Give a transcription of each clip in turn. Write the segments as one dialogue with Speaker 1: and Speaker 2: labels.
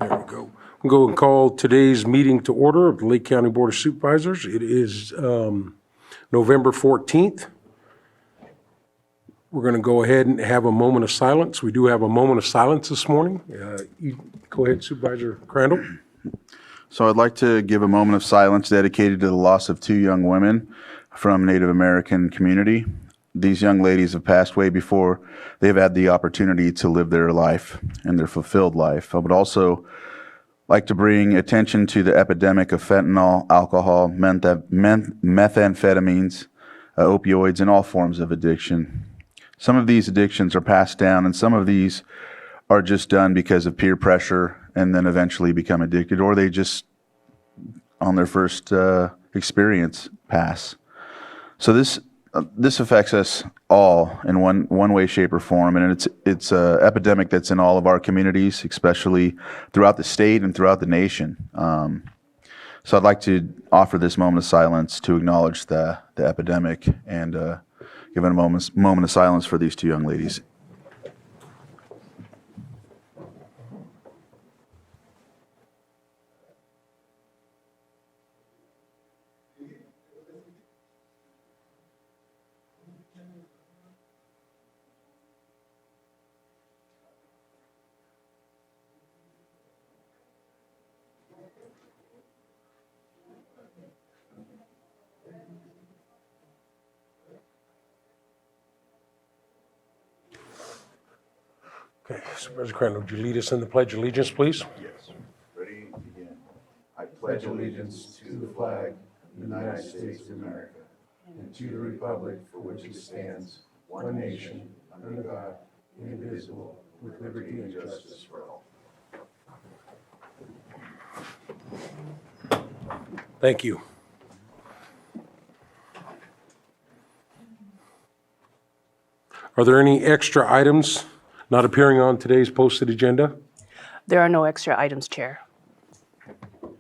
Speaker 1: There we go. We'll go and call today's meeting to order of the Lake County Board of Supervisors. It is November 14th. We're going to go ahead and have a moment of silence. We do have a moment of silence this morning. Go ahead, Supervisor Crandall.
Speaker 2: So I'd like to give a moment of silence dedicated to the loss of two young women from Native American community. These young ladies have passed away before they've had the opportunity to live their life and their fulfilled life. I would also like to bring attention to the epidemic of fentanyl, alcohol, methamphetamines, opioids, and all forms of addiction. Some of these addictions are passed down, and some of these are just done because of peer pressure and then eventually become addicted, or they just, on their first experience, pass. So this affects us all in one way, shape, or form, and it's an epidemic that's in all of our communities, especially throughout the state and throughout the nation. So I'd like to offer this moment of silence to acknowledge the epidemic and give a moment of silence for these two young ladies.
Speaker 1: Okay, Supervisor Crandall, would you lead us in the Pledge of Allegiance, please?
Speaker 2: Yes. Ready? Begin. I pledge allegiance to the flag of the United States of America and to the republic for which it stands, one nation, under God, indivisible, with liberty and justice for all.
Speaker 1: Thank you. Are there any extra items not appearing on today's posted agenda?
Speaker 3: There are no extra items, Chair.
Speaker 1: All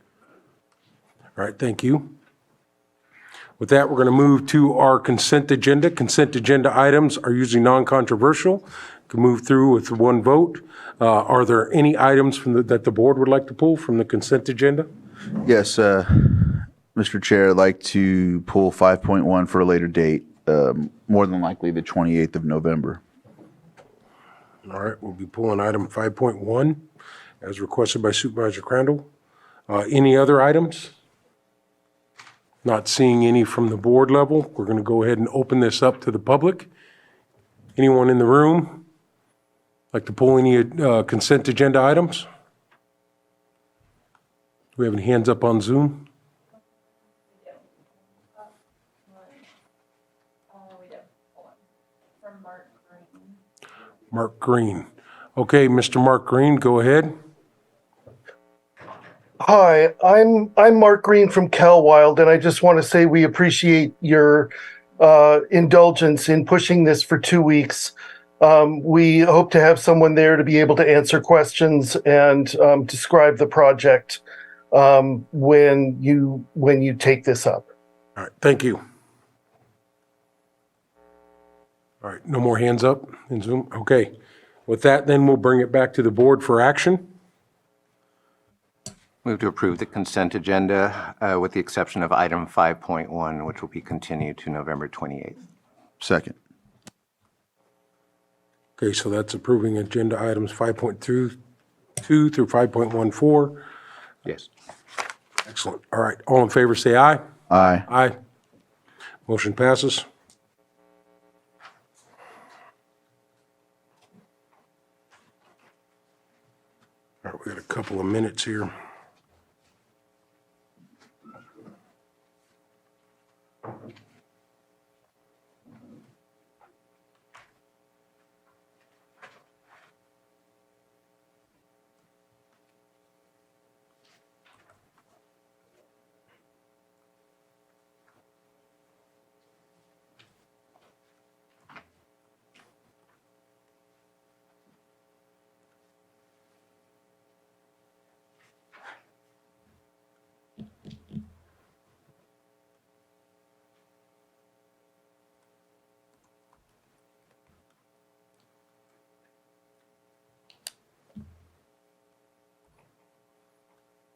Speaker 1: right, thank you. With that, we're going to move to our consent agenda. Consent agenda items are usually non-controversial. Can move through with one vote. Are there any items that the board would like to pull from the consent agenda?
Speaker 2: Yes, Mr. Chair, I'd like to pull 5.1 for a later date, more than likely the 28th of November.
Speaker 1: All right, we'll be pulling item 5.1 as requested by Supervisor Crandall. Any other items? Not seeing any from the board level. We're going to go ahead and open this up to the public. Anyone in the room like to pull any consent agenda items? Do we have any hands up on Zoom? Mark Green. Okay, Mr. Mark Green, go ahead.
Speaker 4: Hi, I'm Mark Green from CalWild, and I just want to say we appreciate your indulgence in pushing this for 2 weeks. We hope to have someone there to be able to answer questions and describe the project when you take this up.
Speaker 1: All right, thank you. All right, no more hands up in Zoom? Okay. With that, then we'll bring it back to the board for action.
Speaker 5: Move to approve the consent agenda with the exception of item 5.1, which will be continued to November 28th.
Speaker 2: Second.
Speaker 1: Okay, so that's approving agenda items 5.2 through 5.14.
Speaker 5: Yes.
Speaker 1: Excellent. All right, all in favor say aye.
Speaker 2: Aye.
Speaker 1: Aye. Motion passes. All right, we got a couple of minutes here.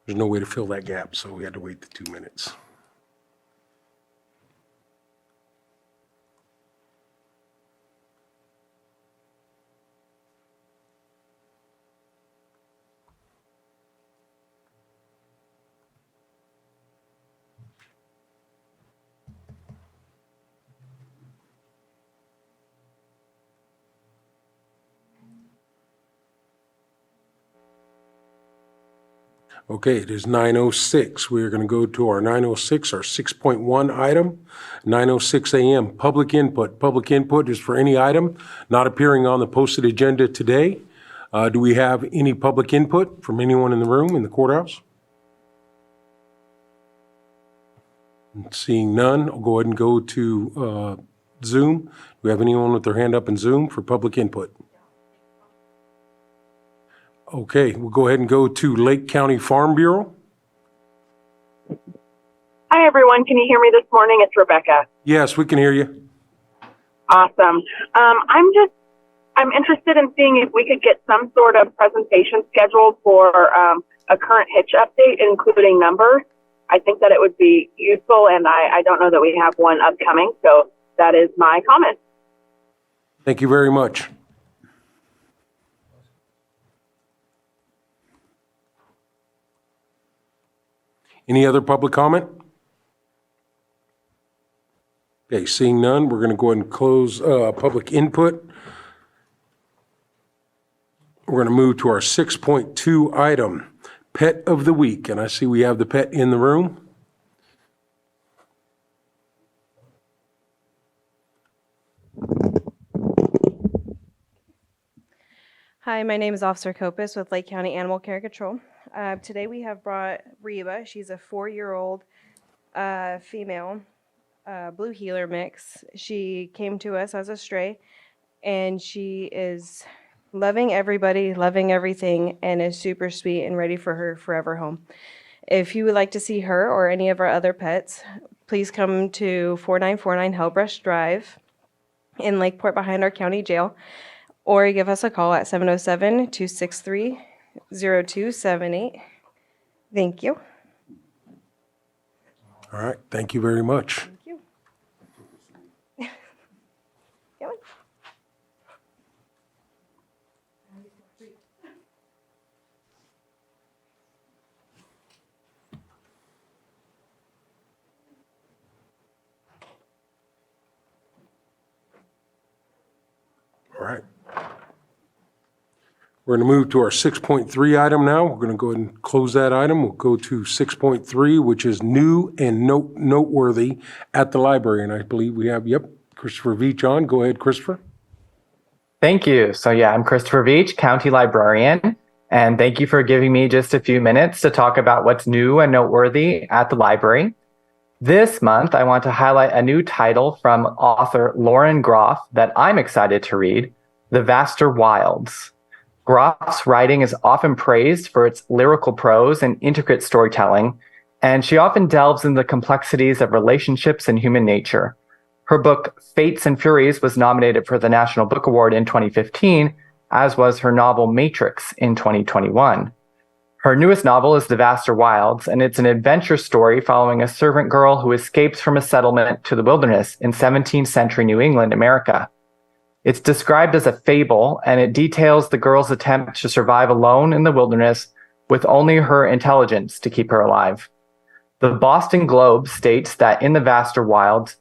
Speaker 1: There's no way to fill that gap, so we had to wait the 2 minutes. Okay, it is 9:06. We are going to go to our 9:06, our 6.1 item, 9:06 a.m. Public input. Public input is for any item not appearing on the posted agenda today. Do we have any public input from anyone in the room in the courthouse? Seeing none, I'll go ahead and go to Zoom. Do we have anyone with their hand up in Zoom for public input? Okay, we'll go ahead and go to Lake County Farm Bureau.
Speaker 6: Hi, everyone. Can you hear me this morning? It's Rebecca.
Speaker 1: Yes, we can hear you.
Speaker 6: Awesome. I'm interested in seeing if we could get some sort of presentation scheduled for a current hitch update, including numbers. I think that it would be useful, and I don't know that we have one upcoming, so that is my comment.
Speaker 1: Thank you very much. Any other public comment? Okay, seeing none, we're going to go ahead and close public input. We're going to move to our 6.2 item, Pet of the Week. And I see we have the pet in the room.
Speaker 7: Hi, my name is Officer Copus with Lake County Animal Care Control. Today we have brought Reba. She's a 4-year-old female blue heeler mix. She came to us as a stray, and she is loving everybody, loving everything, and is super sweet and ready for her forever home. If you would like to see her or any of our other pets, please come to 4949 Hellbrush Drive in Lakeport behind our county jail, or give us a call at 707-263-0278. Thank you.
Speaker 1: All right, thank you very much.
Speaker 7: Thank you. Going.
Speaker 1: All right. We're going to move to our 6.3 item now. We're going to go ahead and close that item. We'll go to 6.3, which is new and noteworthy at the library. And I believe we have, Christopher Veach on. Go ahead, Christopher.
Speaker 8: Thank you. So I'm Christopher Veach, County Librarian, and thank you for giving me just a few minutes to talk about what's new and noteworthy at the library. This month, I want to highlight a new title from author Lauren Groff that I'm excited to read, The Vaster Wilds. Groff's writing is often praised for its lyrical prose and intricate storytelling, and she often delves into the complexities of relationships and human nature. Her book, Fates and Furies, was nominated for the National Book Award in 2015, as was her novel Matrix in 2021. Her newest novel is The Vaster Wilds, and it's an adventure story following a servant girl who escapes from a settlement to the wilderness in 17th century New England, America. It's described as a fable, and it details the girl's attempt to survive alone in the wilderness with only her intelligence to keep her alive. The Boston Globe states that in The Vaster Wilds,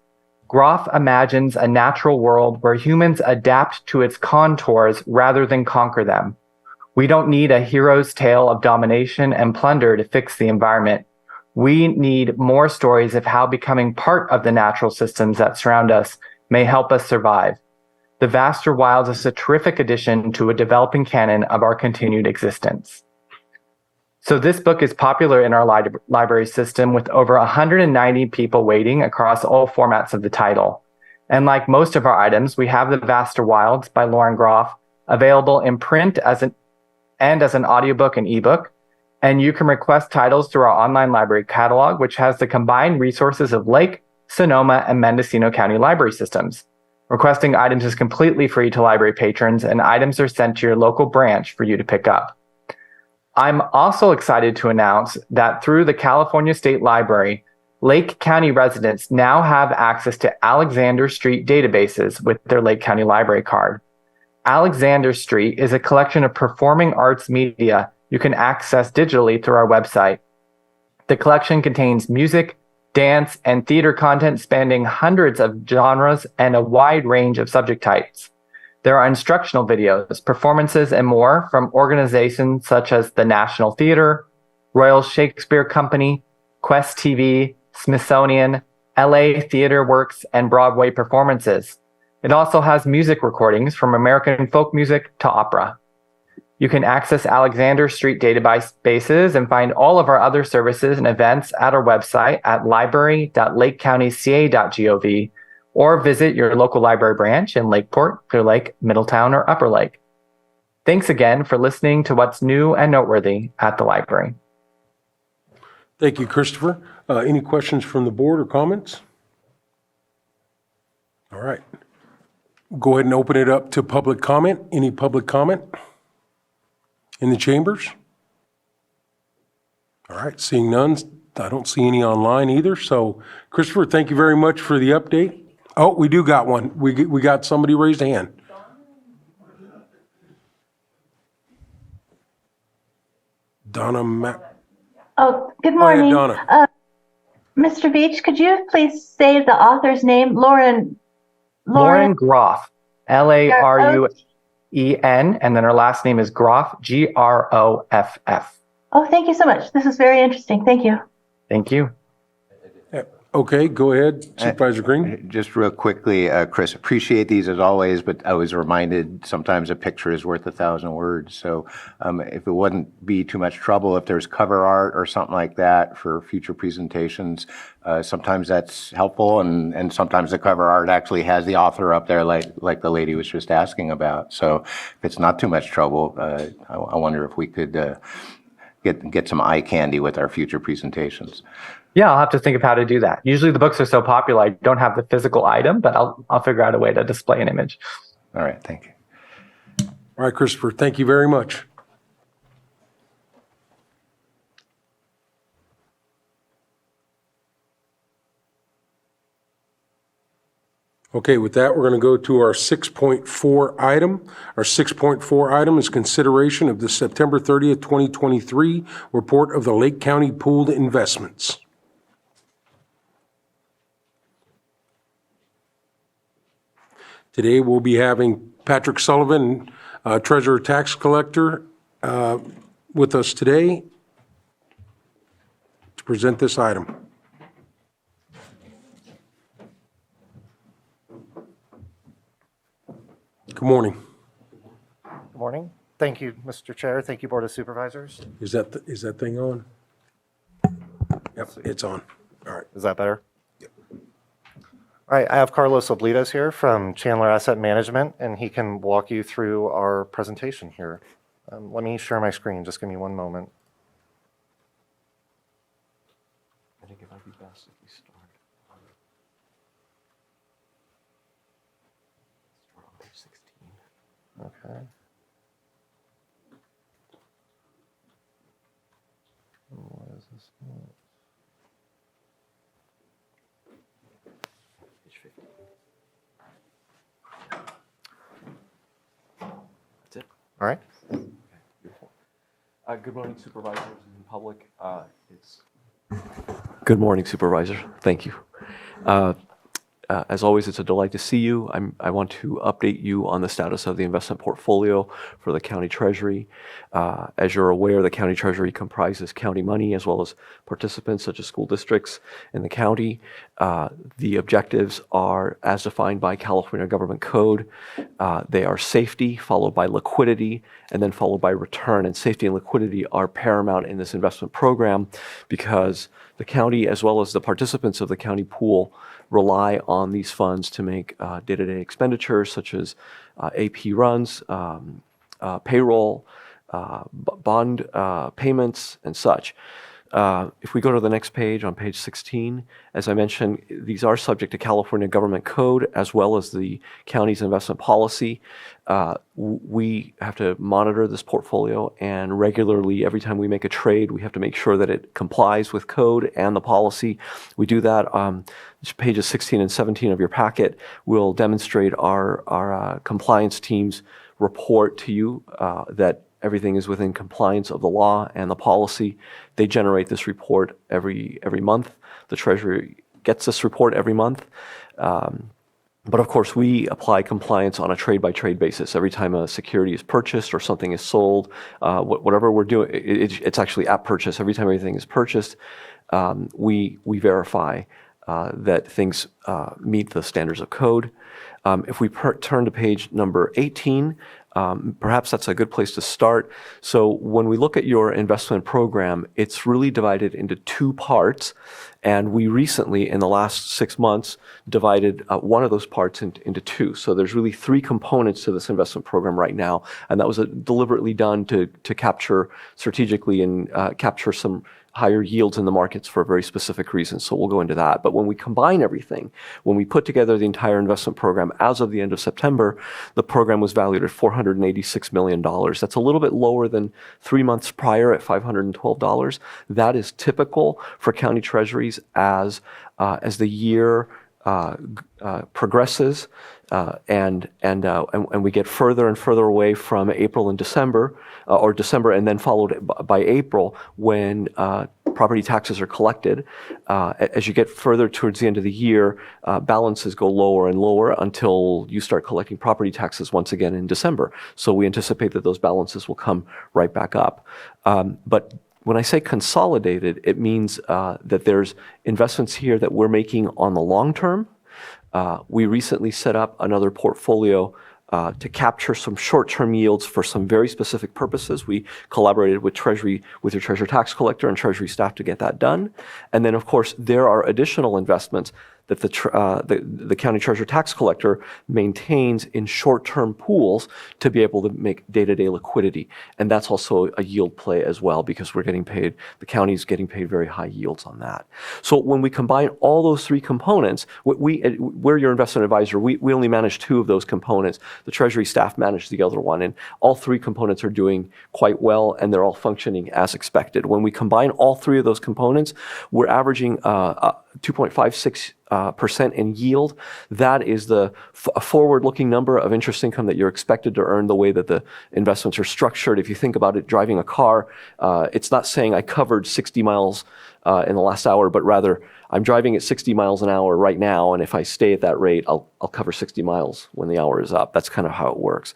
Speaker 8: Groff imagines a natural world where humans adapt to its contours rather than conquer them. We don't need a hero's tale of domination and plunder to fix the environment. We need more stories of how becoming part of the natural systems that surround us may help us survive. The Vaster Wilds is a terrific addition to a developing canon of our continued existence. So this book is popular in our library system with over 190 people waiting across all formats of the title. And like most of our items, we have The Vaster Wilds by Lauren Groff available in print as an audiobook and ebook. And you can request titles through our online library catalog, which has the combined resources of Lake, Sonoma, and Mendocino County library systems. Requesting items is completely free to library patrons, and items are sent to your local branch for you to pick up. I'm also excited to announce that through the California State Library, Lake County residents now have access to Alexander Street databases with their Lake County Library card. Alexander Street is a collection of performing arts media you can access digitally through our website. The collection contains music, dance, and theater content spanning hundreds of genres and a wide range of subject types. There are instructional videos, performances, and more from organizations such as the National Theater, Royal Shakespeare Company, Quest TV, Smithsonian, LA Theater Works, and Broadway performances. It also has music recordings from American folk music to opera. You can access Alexander Street databases and find all of our other services and events at our website at library.lakecountyca.gov or visit your local library branch in Lakeport, Clear Lake, Middletown, or Upper Lake. Thanks again for listening to what's new and noteworthy at the library.
Speaker 1: Thank you, Christopher. Any questions from the board or comments? All right. Go ahead and open it up to public comment. Any public comment in the chambers? All right, seeing none. I don't see any online either. So, Christopher, thank you very much for the update. Oh, we do got one. We got somebody raised a hand. Donna
Speaker 9: Oh, good
Speaker 1: Go ahead,
Speaker 9: morning.
Speaker 1: Donna.
Speaker 9: Mr. Beach, could you please say the author's name?
Speaker 8: Lauren Groff, Laruen, and then her last name is Groff, Groff.
Speaker 9: Oh, thank you so much. This is very interesting. Thank you.
Speaker 8: Thank you.
Speaker 1: Okay, go ahead, Supervisor Green.
Speaker 5: Just real quickly, Chris, appreciate these as always, but I was reminded sometimes a picture is worth 1,000 words. So if it wouldn't be too much trouble, if there's cover art or something like that for future presentations, sometimes that's helpful, and sometimes the cover art actually has the author up there like the lady was just asking about. So if it's not too much trouble, I wonder if we could get some eye candy with our future presentations.
Speaker 8: Yeah, I'll have to think of how to do that. Usually the books are so popular, I don't have the physical item, but I'll figure out a way to display an image.
Speaker 5: All right, thank you.
Speaker 1: All right, Christopher, thank you very much. Okay, with that, we're going to go to our 6.4 item. Our 6.4 item is consideration of the September 30th, 2023 report of the Lake County Pooled Investments. Today, we'll be having Patrick Sullivan, Treasurer Tax Collector, with us today to present this item. Good morning.
Speaker 10: Good morning. Thank you, Mr. Chair. Thank you, Board of Supervisors.
Speaker 1: Is that thing on? Yep, it's on. All right.
Speaker 10: Is that better? Yep. All right, I have Carlos Oblitas here from Chandler Asset Management, and he can walk you through our presentation here. Let me share my screen. Just give me one moment.
Speaker 11: I think it might be best if we start on page 16.
Speaker 10: Okay. What is this?
Speaker 11: Page 15. That's it.
Speaker 10: All right.
Speaker 11: Okay, beautiful. Good morning, supervisors and public. Good morning, supervisor. Thank you. As always, it's a delight to see you. I want to update you on the status of the investment portfolio for the county treasury. As you're aware, the county treasury comprises county money as well as participants such as school districts in the county. The objectives are as defined by California Government Code. They are safety, followed by liquidity, and then followed by return. And safety and liquidity are paramount in this investment program because the county, as well as the participants of the county pool, rely on these funds to make day-to-day expenditures such as AP runs, payroll, bond payments, and such. if we go to the next page, on page 16, as I mentioned, these are subject to California government code as well as the county's investment policy. We have to monitor this portfolio, and regularly, every time we make a trade, we have to make sure that it complies with code and the policy. We do that. Pages 16 and 17 of your packet will demonstrate our compliance team's report to you that everything is within compliance of the law and the policy. They generate this report every month. The Treasury gets this report every month. But of course, we apply compliance on a trade-by-trade basis. Every time a security is purchased or something is sold, whatever we're doing, it's actually at purchase. Every time anything is purchased, we verify that things meet the standards of code. If we turn to page number 18, perhaps that's a good place to start. So when we look at your investment program, it's really divided into two parts. And we recently, in the last 6 months, divided one of those parts into two. So there's really three components to this investment program right now. And that was deliberately done to capture strategically and capture some higher yields in the markets for very specific reasons. So we'll go into that. But when we combine everything, when we put together the entire investment program as of the end of September, the program was valued at $486 million. That's a little bit lower than 3 months prior at $512. That is typical for county treasuries as the year progresses and we get further and further away from April and December, or December and then followed by April when property taxes are collected. As you get further towards the end of the year, balances go lower and lower until you start collecting property taxes once again in December. So we anticipate that those balances will come right back up. But when I say consolidated, it means that there's investments here that we're making on the long term. We recently set up another portfolio to capture some short-term yields for some very specific purposes. We collaborated with your Treasurer tax collector and Treasury staff to get that done. And then, of course, there are additional investments that the county treasurer tax collector maintains in short-term pools to be able to make day-to-day liquidity. And that's also a yield play as well, because we're getting paid, the county's getting paid very high yields on that. So when we combine all those three components, we're your investment advisor. We only manage two of those components. The Treasury staff manage the other one, and all three components are doing quite well, and they're all functioning as expected. When we combine all three of those components, we're averaging 2.56% in yield. That is a forward-looking number of interest income that you're expected to earn the way that the investments are structured. If you think about it, driving a car, it's not saying I covered 60 miles in the last hour, but rather I'm driving at 60 miles an hour right now, and if I stay at that rate, I'll cover 60 miles when the hour is up. That's kind of how it works.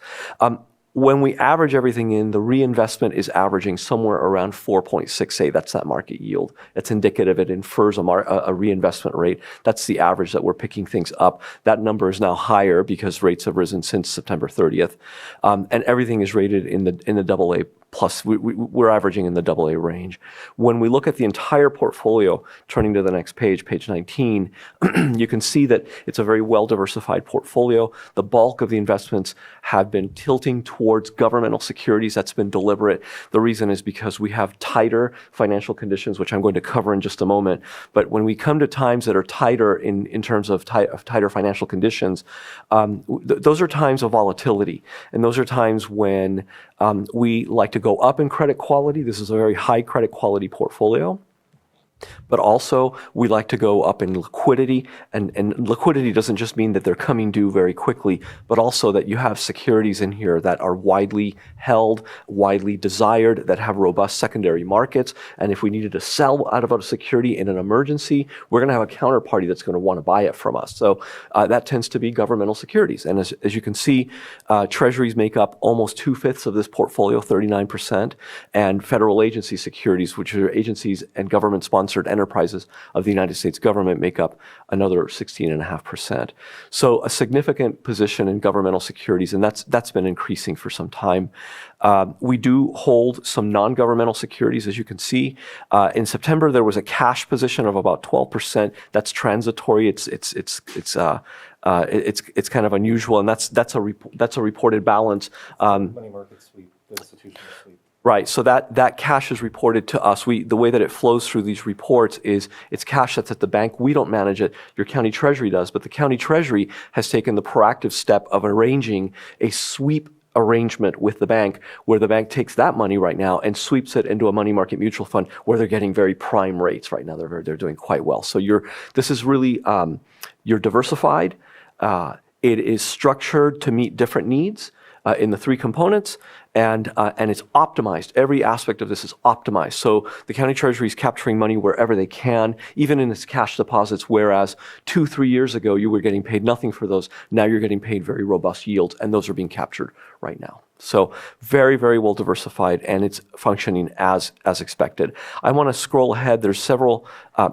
Speaker 11: When we average everything in, the reinvestment is averaging somewhere around 4.68. That's that market yield. It's indicative. It infers a reinvestment rate. That's the average that we're picking things up. That number is now higher because rates have risen since September 30th. And everything is rated in the AA plus. We're averaging in the AA range. When we look at the entire portfolio, turning to the next page, page 19, you can see that it's a very well-diversified portfolio. The bulk of the investments have been tilting towards governmental securities. That's been deliberate. The reason is because we have tighter financial conditions, which I'm going to cover in just a moment. But when we come to times that are tighter in terms of tighter financial conditions, those are times of volatility. And those are times when we like to go up in credit quality. This is a very high credit quality portfolio. But also, we like to go up in liquidity, and liquidity doesn't just mean that they're coming due very quickly, but also that you have securities in here that are widely held, widely desired, that have robust secondary markets, and if we needed to sell out of a security in an emergency, we're going to have a counterparty that's going to want to buy it from us. So that tends to be governmental securities, and as you can see, treasuries make up almost 2/5 of this portfolio, 39%, and federal agency securities, which are agencies and government-sponsored enterprises of the United States government, make up another 16.5%. So a significant position in governmental securities, and that's been increasing for some time. We do hold some non-governmental securities, as you can see. In September, there was a cash position of about 12%. That's transitory. It's kind of unusual, and that's a reported balance.
Speaker 10: Money market sweep, institutional sweep.
Speaker 11: Right. So that cash is reported to us. The way that it flows through these reports is it's cash that's at the bank. We don't manage it. Your county treasury does. But the county treasury has taken the proactive step of arranging a sweep arrangement with the bank where the bank takes that money right now and sweeps it into a money market mutual fund where they're getting very prime rates right now. They're doing quite well. So this is really, you're diversified. It is structured to meet different needs in the three components, and it's optimized. Every aspect of this is optimized. So the county treasury is capturing money wherever they can, even in its cash deposits, whereas 2-3 years ago, you were getting paid nothing for those. Now you're getting paid very robust yields, and those are being captured right now. So very, very well diversified, and it's functioning as expected. I want to scroll ahead. There's several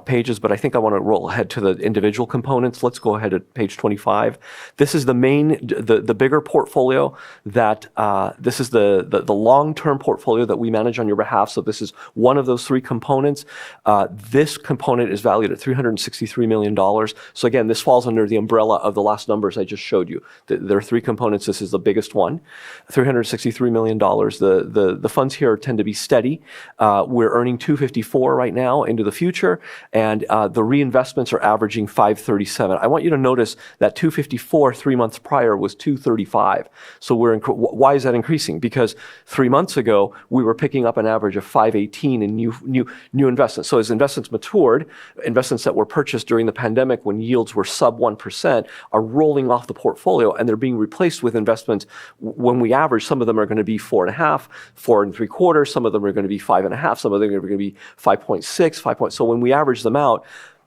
Speaker 11: pages, but I think I want to roll ahead to the individual components. Let's go ahead to page 25. This is the bigger portfolio that this is the long-term portfolio that we manage on your behalf. So this is one of those three components. This component is valued at $363 million. So again, this falls under the umbrella of the last numbers I just showed you. There are three components. This is the biggest one. $363 million. The funds here tend to be steady. We're earning $254 right now into the future, and the reinvestments are averaging $537. I want you to notice that $254 3 months prior was $235. So why is that increasing? Because 3 months ago we were picking up an average of $518 in new investments. So as investments matured, investments that were purchased during the pandemic when yields were sub 1% are rolling off the portfolio, and they're being replaced with investments. When we average, some of them are going to be 4.5, 4.75. Some of them are going to be 5.5. Some of them are going to be 5.6, 5. So when we average them out,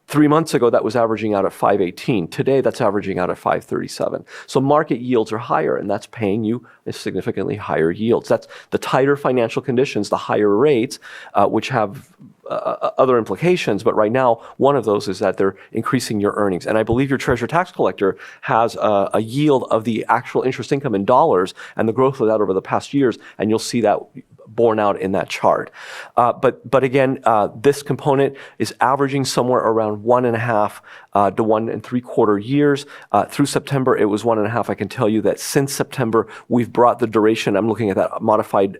Speaker 11: 3 months ago, that was averaging out at 518. Today, that's averaging out at 537. So market yields are higher, and that's paying you a significantly higher yields. That's the tighter financial conditions, the higher rates, which have other implications. But right now, one of those is that they're increasing your earnings. And I believe your treasurer tax collector has a yield of the actual interest income in dollars and the growth of that over the past years, and you'll see that borne out in that chart. But again, this component is averaging somewhere around 1.5 to 1.75 years. Through September, it was 1.5. I can tell you that since September, we've brought the duration. I'm looking at that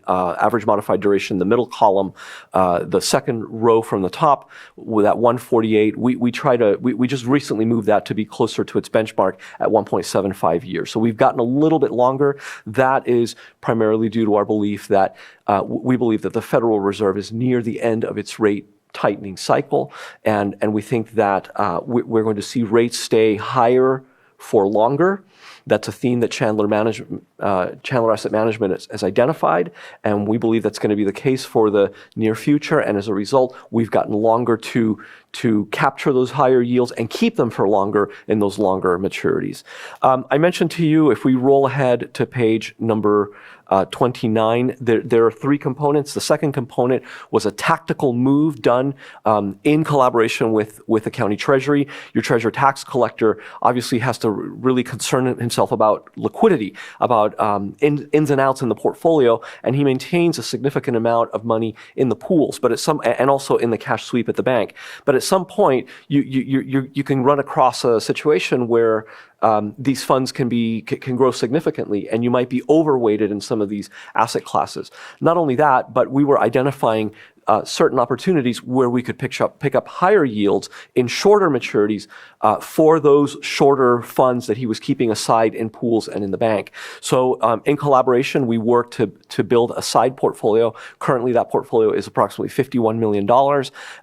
Speaker 11: average modified duration, the middle column, the second row from the top with that 148. We just recently moved that to be closer to its benchmark at 1.75 years. So we've gotten a little bit longer. That is primarily due to our belief that we believe that the Federal Reserve is near the end of its rate tightening cycle, and we think that we're going to see rates stay higher for longer. That's a theme that Chandler Asset Management has identified, and we believe that's going to be the case for the near future. And as a result, we've gotten longer to capture those higher yields and keep them for longer in those longer maturities. I mentioned to you, if we roll ahead to page number 29, there are three components. The second component was a tactical move done in collaboration with the county treasury. Your treasurer tax collector obviously has to really concern himself about liquidity, about ins and outs in the portfolio, and he maintains a significant amount of money in the pools, and also in the cash sweep at the bank. But at some point, you can run across a situation where these funds can grow significantly, and you might be overweighted in some of these asset classes. Not only that, but we were identifying certain opportunities where we could pick up higher yields in shorter maturities for those shorter funds that he was keeping aside in pools and in the bank. So in collaboration, we worked to build a side portfolio. Currently, that portfolio is approximately $51 million,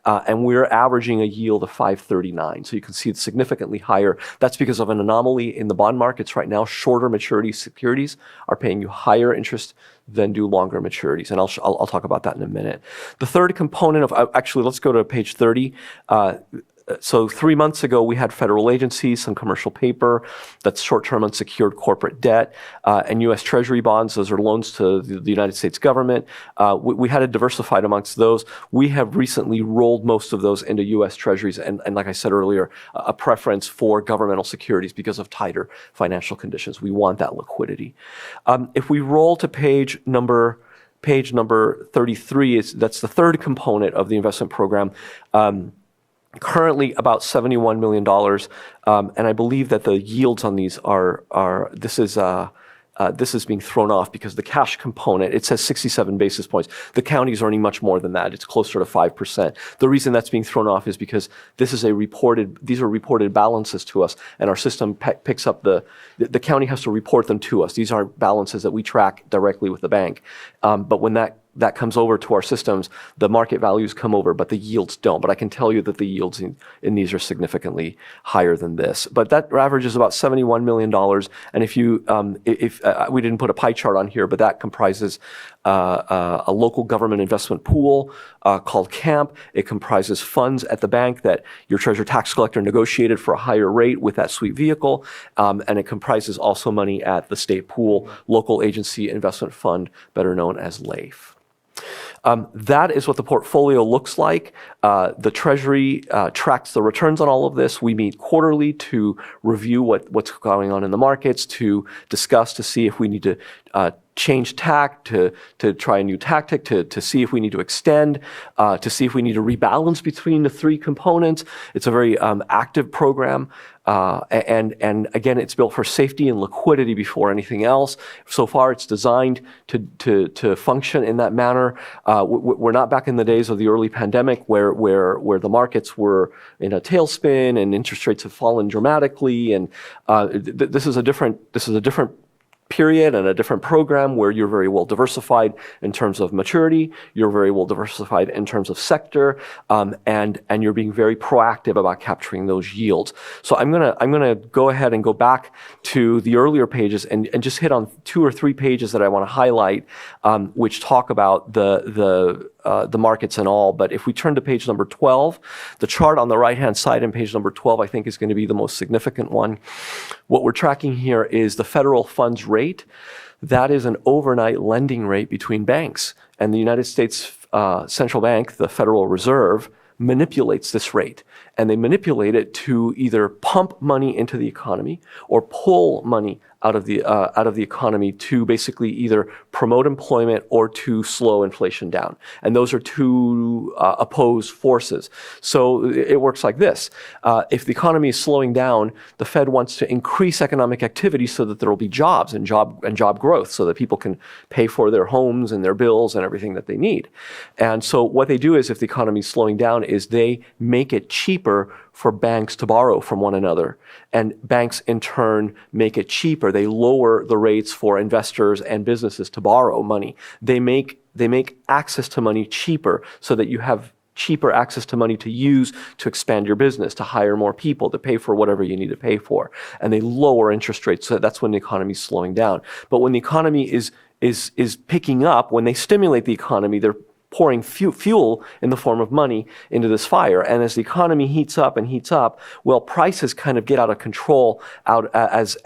Speaker 11: and we're averaging a yield of 5.39. So you can see it's significantly higher. That's because of an anomaly in the bond markets right now. Shorter maturity securities are paying you higher interest than do longer maturities, and I'll talk about that in a minute. The third component of actually, let's go to page 30. So 3 months ago, we had federal agencies, some commercial paper, that's short-term unsecured corporate debt, and U.S. Treasury bonds. Those are loans to the United States government. We had it diversified amongst those. We have recently rolled most of those into U.S. Treasuries, and like I said earlier, a preference for governmental securities because of tighter financial conditions. We want that liquidity. If we roll to page number 33, that's the third component of the investment program. Currently about $71 million, and I believe that the yields on these are this is this is being thrown off because the cash component, it says 67 basis points. The county is earning much more than that. It's closer to 5%. The reason that's being thrown off is because these are reported balances to us, and our system picks up the county has to report them to us. These aren't balances that we track directly with the bank. But when that comes over to our systems, the market values come over, but the yields don't. But I can tell you that the yields in these are significantly higher than this. But that average is about $71 million. And if we didn't put a pie chart on here, but that comprises a local government investment pool called CAMP. It comprises funds at the bank that your treasurer tax collector negotiated for a higher rate with that sweep vehicle. And it comprises also money at the state pool, local agency investment fund, better known as LAIF. That is what the portfolio looks like. The Treasury tracks the returns on all of this. We meet quarterly to review what's going on in the markets, to discuss, to see if we need to change tack, to try a new tactic, to see if we need to extend, to see if we need to rebalance between the three components. It's a very active program. And again, it's built for safety and liquidity before anything else. So far, it's designed to function in that manner. We're not back in the days of the early pandemic where the markets were in a tailspin and interest rates have fallen dramatically. And this is a different period and a different program where you're very well diversified in terms of maturity, you're very well diversified in terms of sector, and you're being very proactive about capturing those yields. So I'm gonna go ahead and go back to the earlier pages and just hit on 2 or 3 pages that I want to highlight, which talk about the markets and all. But if we turn to page number 12, the chart on the right-hand side in page number 12, I think is going to be the most significant one. What we're tracking here is the federal funds rate. That is an overnight lending rate between banks. And the United States Central Bank, the Federal Reserve, manipulates this rate. And they manipulate it to either pump money into the economy or pull money out of the economy to basically either promote employment or to slow inflation down. And those are two opposed forces. So it works like this. If the economy is slowing down, the Fed wants to increase economic activity so that there will be jobs and job growth so that people can pay for their homes and their bills and everything that they need. And so what they do is, if the economy is slowing down, is they make it cheaper for banks to borrow from one another. And banks in turn make it cheaper. They lower the rates for investors and businesses to borrow money. They make access to money cheaper so that you have cheaper access to money to use to expand your business, to hire more people, to pay for whatever you need to pay for. And they lower interest rates. So that's when the economy is slowing down. But when the economy is picking up, when they stimulate the economy, they're pouring fuel in the form of money into this fire. And as the economy heats up, well, prices kind of get out of control as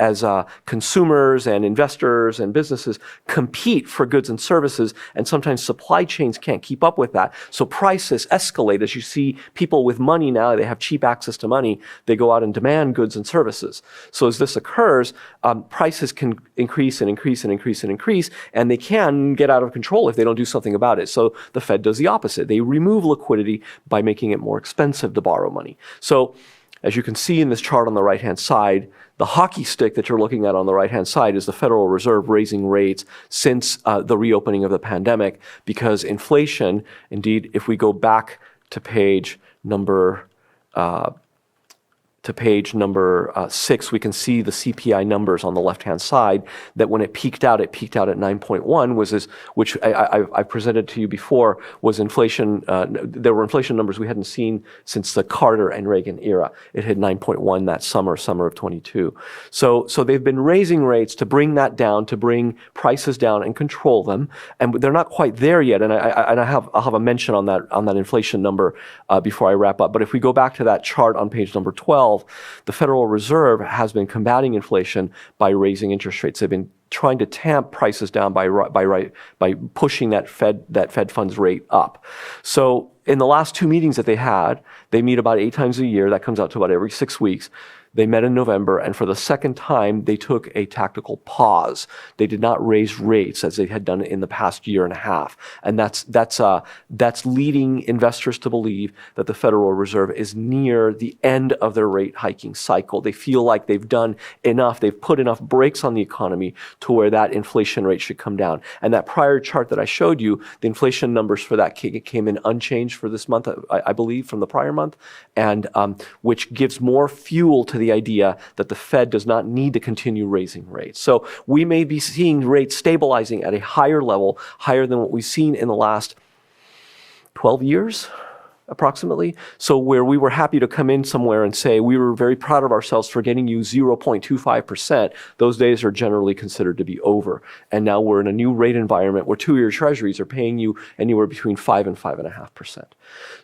Speaker 11: consumers and investors and businesses compete for goods and services, and sometimes supply chains can't keep up with that. So prices escalate. As you see, people with money now, they have cheap access to money, they go out and demand goods and services. So as this occurs, prices can increase and increase and increase and increase, and they can get out of control if they don't do something about it. So the Fed does the opposite. They remove liquidity by making it more expensive to borrow money. So as you can see in this chart on the right-hand side, the hockey stick that you're looking at on the right-hand side is the Federal Reserve raising rates since the reopening of the pandemic, because inflation, indeed, if we go back to page number 6, we can see the CPI numbers on the left-hand side, that when it peaked out at 9.1, which I presented to you before, was inflation. There were inflation numbers we hadn't seen since the Carter and Reagan era. It hit 9.1 that summer of 22. So they've been raising rates to bring that down, to bring prices down and control them. And they're not quite there yet. And I'll have a mention on that inflation number before I wrap up. But if we go back to that chart on page number 12, the Federal Reserve has been combating inflation by raising interest rates. They've been trying to tamp prices down by pushing that Fed funds rate up. So in the last 2 meetings that they meet about 8 times a year. That comes out to about every 6 weeks. They met in November, and for the second time, they took a tactical pause. They did not raise rates as they had done in the past year and a half, and that's leading investors to believe that the Federal Reserve is near the end of their rate hiking cycle. They feel like they've done enough. They've put enough brakes on the economy to where that inflation rate should come down. And that prior chart that I showed you, the inflation numbers for that came in unchanged for this month, I believe, from the prior month, and which gives more fuel to the idea that the Fed does not need to continue raising rates. So we may be seeing rates stabilizing at a higher level, higher than what we've seen in the last 12 years, approximately. So where we were happy to come in somewhere and say we were very proud of ourselves for getting you 0.25%, those days are generally considered to be over. And now we're in a new rate environment where 2-year treasuries are paying you anywhere between 5 and 5.5%.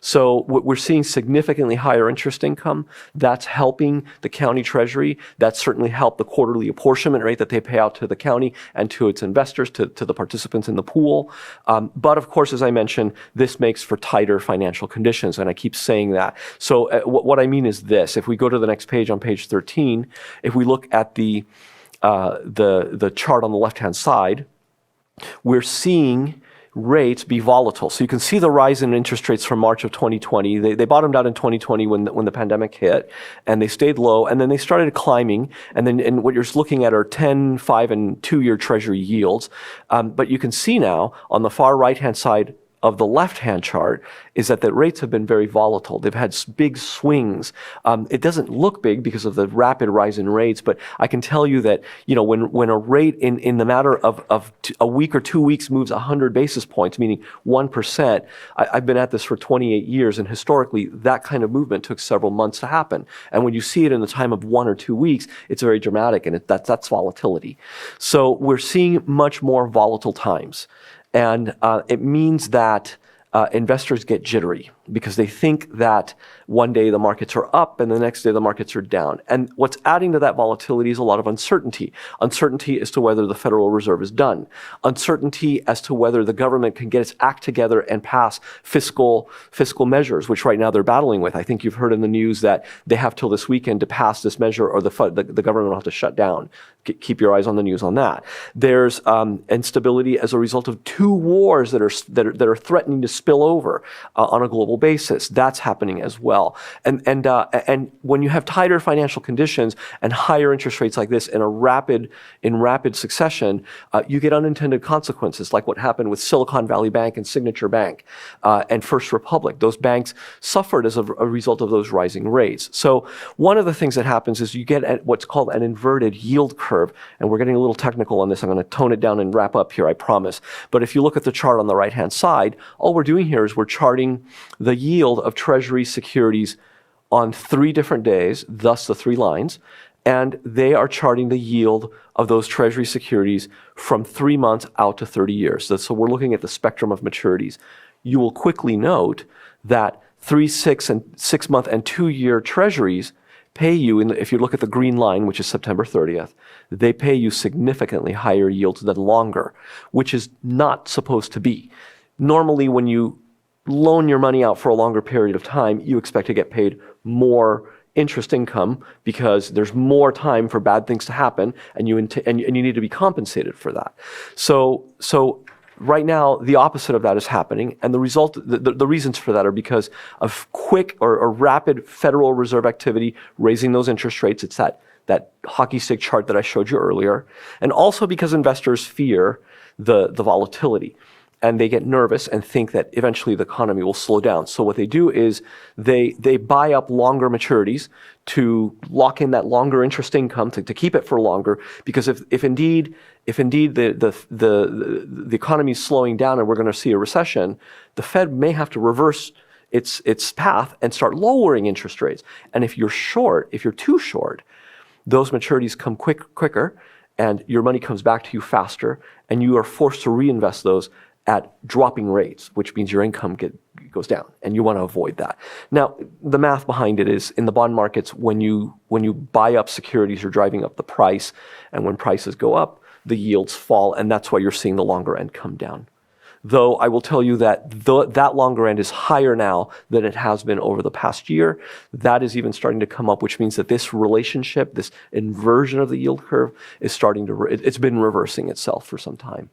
Speaker 11: So we're seeing significantly higher interest income. That's helping the county treasury. That's certainly helped the quarterly apportionment rate that they pay out to the county and to its investors, to the participants in the pool. But of course, as I mentioned, this makes for tighter financial conditions. And I keep saying that. So what I mean is this: if we go to the next page on page 13, if we look at the chart on the left-hand side, we're seeing rates be volatile. So you can see the rise in interest rates from March of 2020. They bottomed out in 2020 when the pandemic hit, and they stayed low, and then they started climbing. And what you're looking at are 10, 5, and 2-year treasury yields. But you can see now on the far right-hand side of the left-hand chart is that the rates have been very volatile. They've had big swings. It doesn't look big because of the rapid rise in rates, but I can tell you that, when a rate in the matter of a week or 2 weeks moves 100 basis points, meaning 1%, I've been at this for 28 years, and historically that kind of movement took several months to happen. And when you see it in the time of 1 or 2 weeks, it's very dramatic, and that's volatility. So we're seeing much more volatile times. And it means that investors get jittery because they think that one day the markets are up and the next day the markets are down. And what's adding to that volatility is a lot of uncertainty. Uncertainty as to whether the Federal Reserve is done. Uncertainty as to whether the government can get its act together and pass fiscal measures, which right now they're battling with. I think you've heard in the news that they have till this weekend to pass this measure, or the government will have to shut down. Keep your eyes on the news on that. There's instability as a result of 2 wars that are threatening to spill over on a global basis. That's happening as well. And when you have tighter financial conditions and higher interest rates like this in rapid succession, you get unintended consequences, like what happened with Silicon Valley Bank and Signature Bank and First Republic. Those banks suffered as a result of those rising rates. So one of the things that happens is you get what's called an inverted yield curve. And we're getting a little technical on this. I'm going to tone it down and wrap up here, I promise. But if you look at the chart on the right-hand side, all we're doing here is we're charting the yield of Treasury securities on 3 different days, thus the 3 lines, and they are charting the yield of those Treasury securities from 3 months out to 30 years. So we're looking at the spectrum of maturities. You will quickly note that 3, 6, and 6-month and 2-year Treasuries pay you, if you look at the green line, which is September 30th, they pay you significantly higher yields than longer, which is not supposed to be. Normally, when you loan your money out for a longer period of time, you expect to get paid more interest income because there's more time for bad things to happen, and you need to be compensated for that. So right now, the opposite of that is happening, and the reasons for that are because of quick or rapid Federal Reserve activity raising those interest rates. It's that hockey stick chart that I showed you earlier, and also because investors fear the volatility, and they get nervous and think that eventually the economy will slow down. So what they do is they buy up longer maturities to lock in that longer interest income to keep it for longer, because if indeed the economy is slowing down and we're going to see a recession, the Fed may have to reverse its path and start lowering interest rates. And if you're too short, those maturities come quicker, and your money comes back to you faster, and you are forced to reinvest those at dropping rates, which means your income goes down, and you want to avoid that. Now, the math behind it is in the bond markets, when you buy up securities, you're driving up the price, and when prices go up, the yields fall, and that's why you're seeing the longer end come down. though I will tell you that that longer end is higher now than it has been over the past year. That is even starting to come up, which means that this relationship, this inversion of the yield curve is starting to, it's been reversing itself for some time.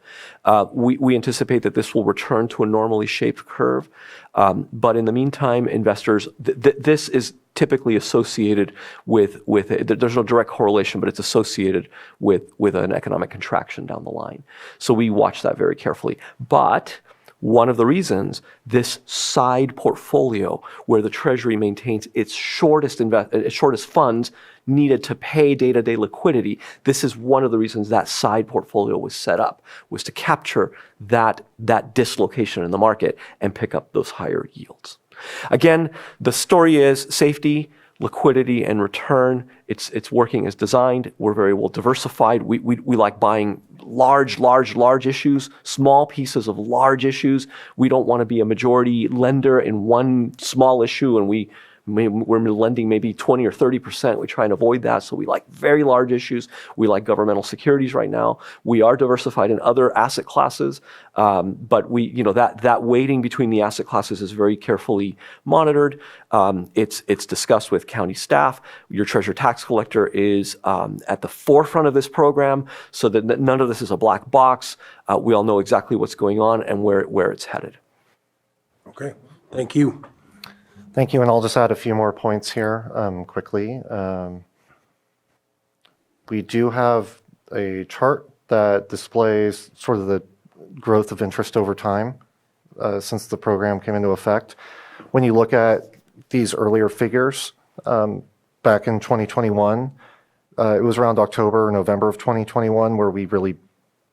Speaker 11: We anticipate that this will return to a normally shaped curve. But in the meantime, investors, this is typically associated with there's no direct correlation, but it's associated with an economic contraction down the line. So we watch that very carefully. But one of the reasons this side portfolio, where the Treasury maintains its shortest funds needed to pay day-to-day liquidity, this is one of the reasons that side portfolio was set up, was to capture that dislocation in the market and pick up those higher yields. Again, the story is safety, liquidity, and return. It's working as designed. We're very well diversified. We like buying large issues, small pieces of large issues. We don't want to be a majority lender in one small issue, and we're lending maybe 20 or 30%. We try and avoid that. So we like very large issues. We like governmental securities right now. We are diversified in other asset classes, but that weighting between the asset classes is very carefully monitored. It's discussed with county staff. Your treasurer tax collector is at the forefront of this program, so that none of this is a black box. We all know exactly what's going on and where it's headed.
Speaker 1: Okay, thank you.
Speaker 10: Thank you, and I'll just add a few more points here quickly. We do have a chart that displays sort of the growth of interest over time since the program came into effect. When you look at these earlier figures, back in 2021, it was around October or November of 2021 where we really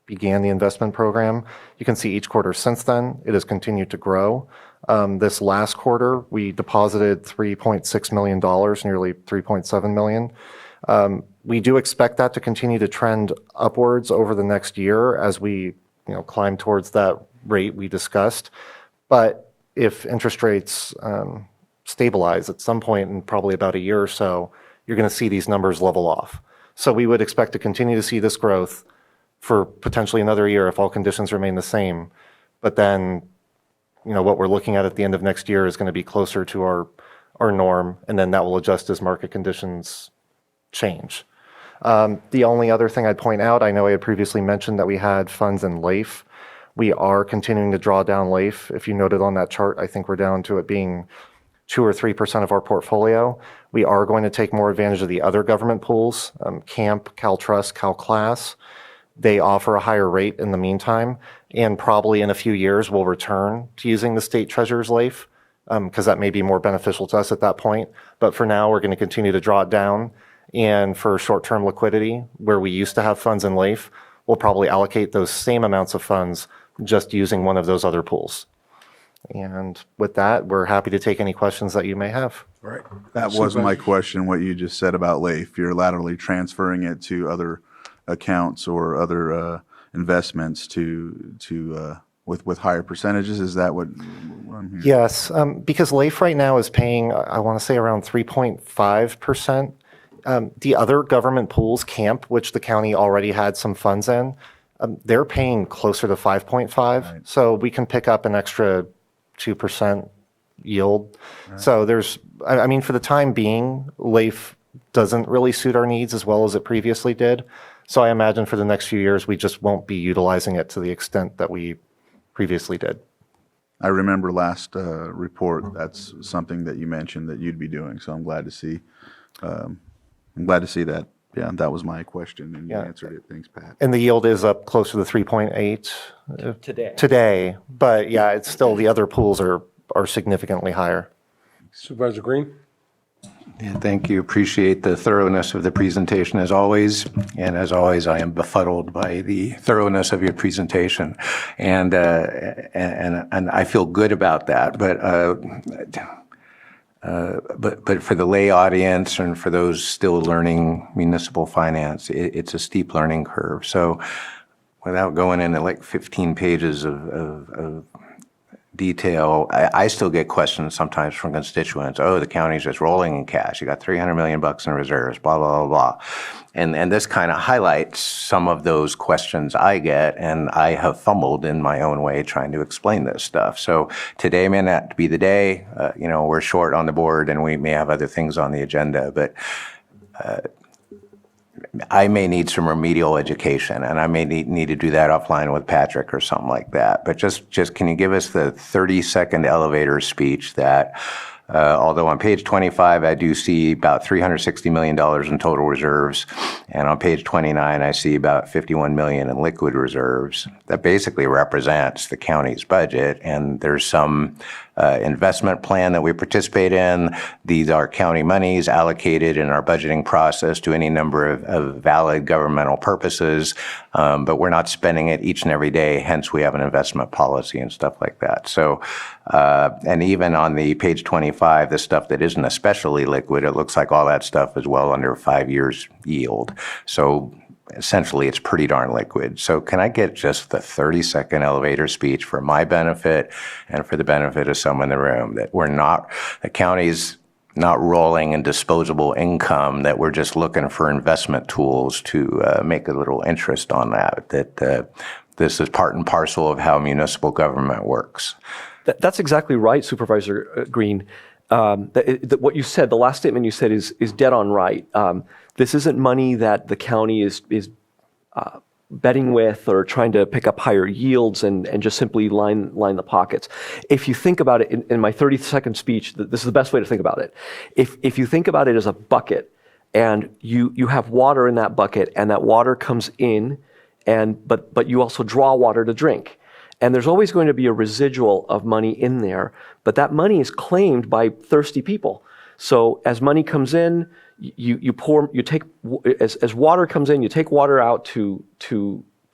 Speaker 10: began the investment program. You can see each quarter since then, it has continued to grow. This last quarter, we deposited $3.6 million, nearly $3.7 million. We do expect that to continue to trend upwards over the next year as we climb towards that rate we discussed. But if interest rates stabilize at some point in probably about a year or so, you're going to see these numbers level off. So we would expect to continue to see this growth for potentially another year if all conditions remain the same. But then what we're looking at the end of next year is going to be closer to our norm, and then that will adjust as market conditions change. The only other thing I'd point out, I know I had previously mentioned that we had funds in LAIF. We are continuing to draw down LAIF. If you noted on that chart, I think we're down to it being 2 or 3% of our portfolio. We are going to take more advantage of the other government pools, CAMP, CalTrust, CalClass. They offer a higher rate in the meantime, and probably in a few years we'll return to using the state treasurer's LAIF because that may be more beneficial to us at that point. But for now, we're going to continue to draw it down. And for short-term liquidity, where we used to have funds in LAIF, we'll probably allocate those same amounts of funds just using one of those other pools. And with that, we're happy to take any questions that you may have.
Speaker 1: All right.
Speaker 2: That was my question, what you just said about LAIF. You're laterally transferring it to other accounts or other investments with higher percentages. Is that what I'm hearing?
Speaker 10: Yes, because LAIF right now is paying, I want to say around 3.5%. The other government pools, CAMP, which the county already had some funds in, they're paying closer to 5.5. Right. So we can pick up an extra 2% yield. Right. So for the time being, LAIF doesn't really suit our needs as well as it previously did. So I imagine for the next few years, we just won't be utilizing it to the extent that we previously did.
Speaker 2: I remember last report, that's something that you mentioned that you'd be doing. So I'm glad to see that. Yeah, that was my question, and you answered it. Thanks, Pat.
Speaker 10: And the yield is up closer to 3.8 today. But yeah, it's still, the other pools are significantly higher.
Speaker 1: Supervisor Green?
Speaker 5: Yeah, thank you. Appreciate the thoroughness of the presentation as always. And as always, I am befuddled by the thoroughness of your presentation. And I feel good about that. But for the lay audience and for those still learning municipal finance, it's a steep learning curve. So without going into like 15 pages of detail. I still get questions sometimes from constituents. Oh, the county's just rolling in cash. You got $300 million in reserves, blah, blah, blah, blah. And this kind of highlights some of those questions I get, and I have fumbled in my own way trying to explain this stuff. So today may not be the day. We're short on the board and we may have other things on the agenda, but I may need some remedial education, and I may need to do that offline with Patrick or something like that. But just can you give us the 30-second elevator speech that, although on page 25 I do see about $360 million in total reserves, and on page 29 I see about $51 million in liquid reserves, that basically represents the county's budget, and there's some investment plan that we participate in. These are county monies allocated in our budgeting process to any number of valid governmental purposes, but we're not spending it each and every day, hence we have an investment policy and stuff like that. So, and even on the page 25, the stuff that isn't especially liquid, it looks like all that stuff is well under 5 years yield. So essentially it's pretty darn liquid. So can I get just the 30-second elevator speech for my benefit and for the benefit of someone in the room, that the county's not rolling in disposable income, that we're just looking for investment tools to make a little interest on that this is part and parcel of how municipal government works.
Speaker 11: That's exactly right, Supervisor Green. What you said, the last statement you said is dead on right. This isn't money that the county is betting with or trying to pick up higher yields and just simply line the pockets. If you think about it in my 30-second speech, this is the best way to think about it. If you think about it as a bucket, and you have water in that bucket, and that water comes in, but you also draw water to drink. And there's always going to be a residual of money in there, but that money is claimed by thirsty people. So as money comes in, as water comes in, you take water out to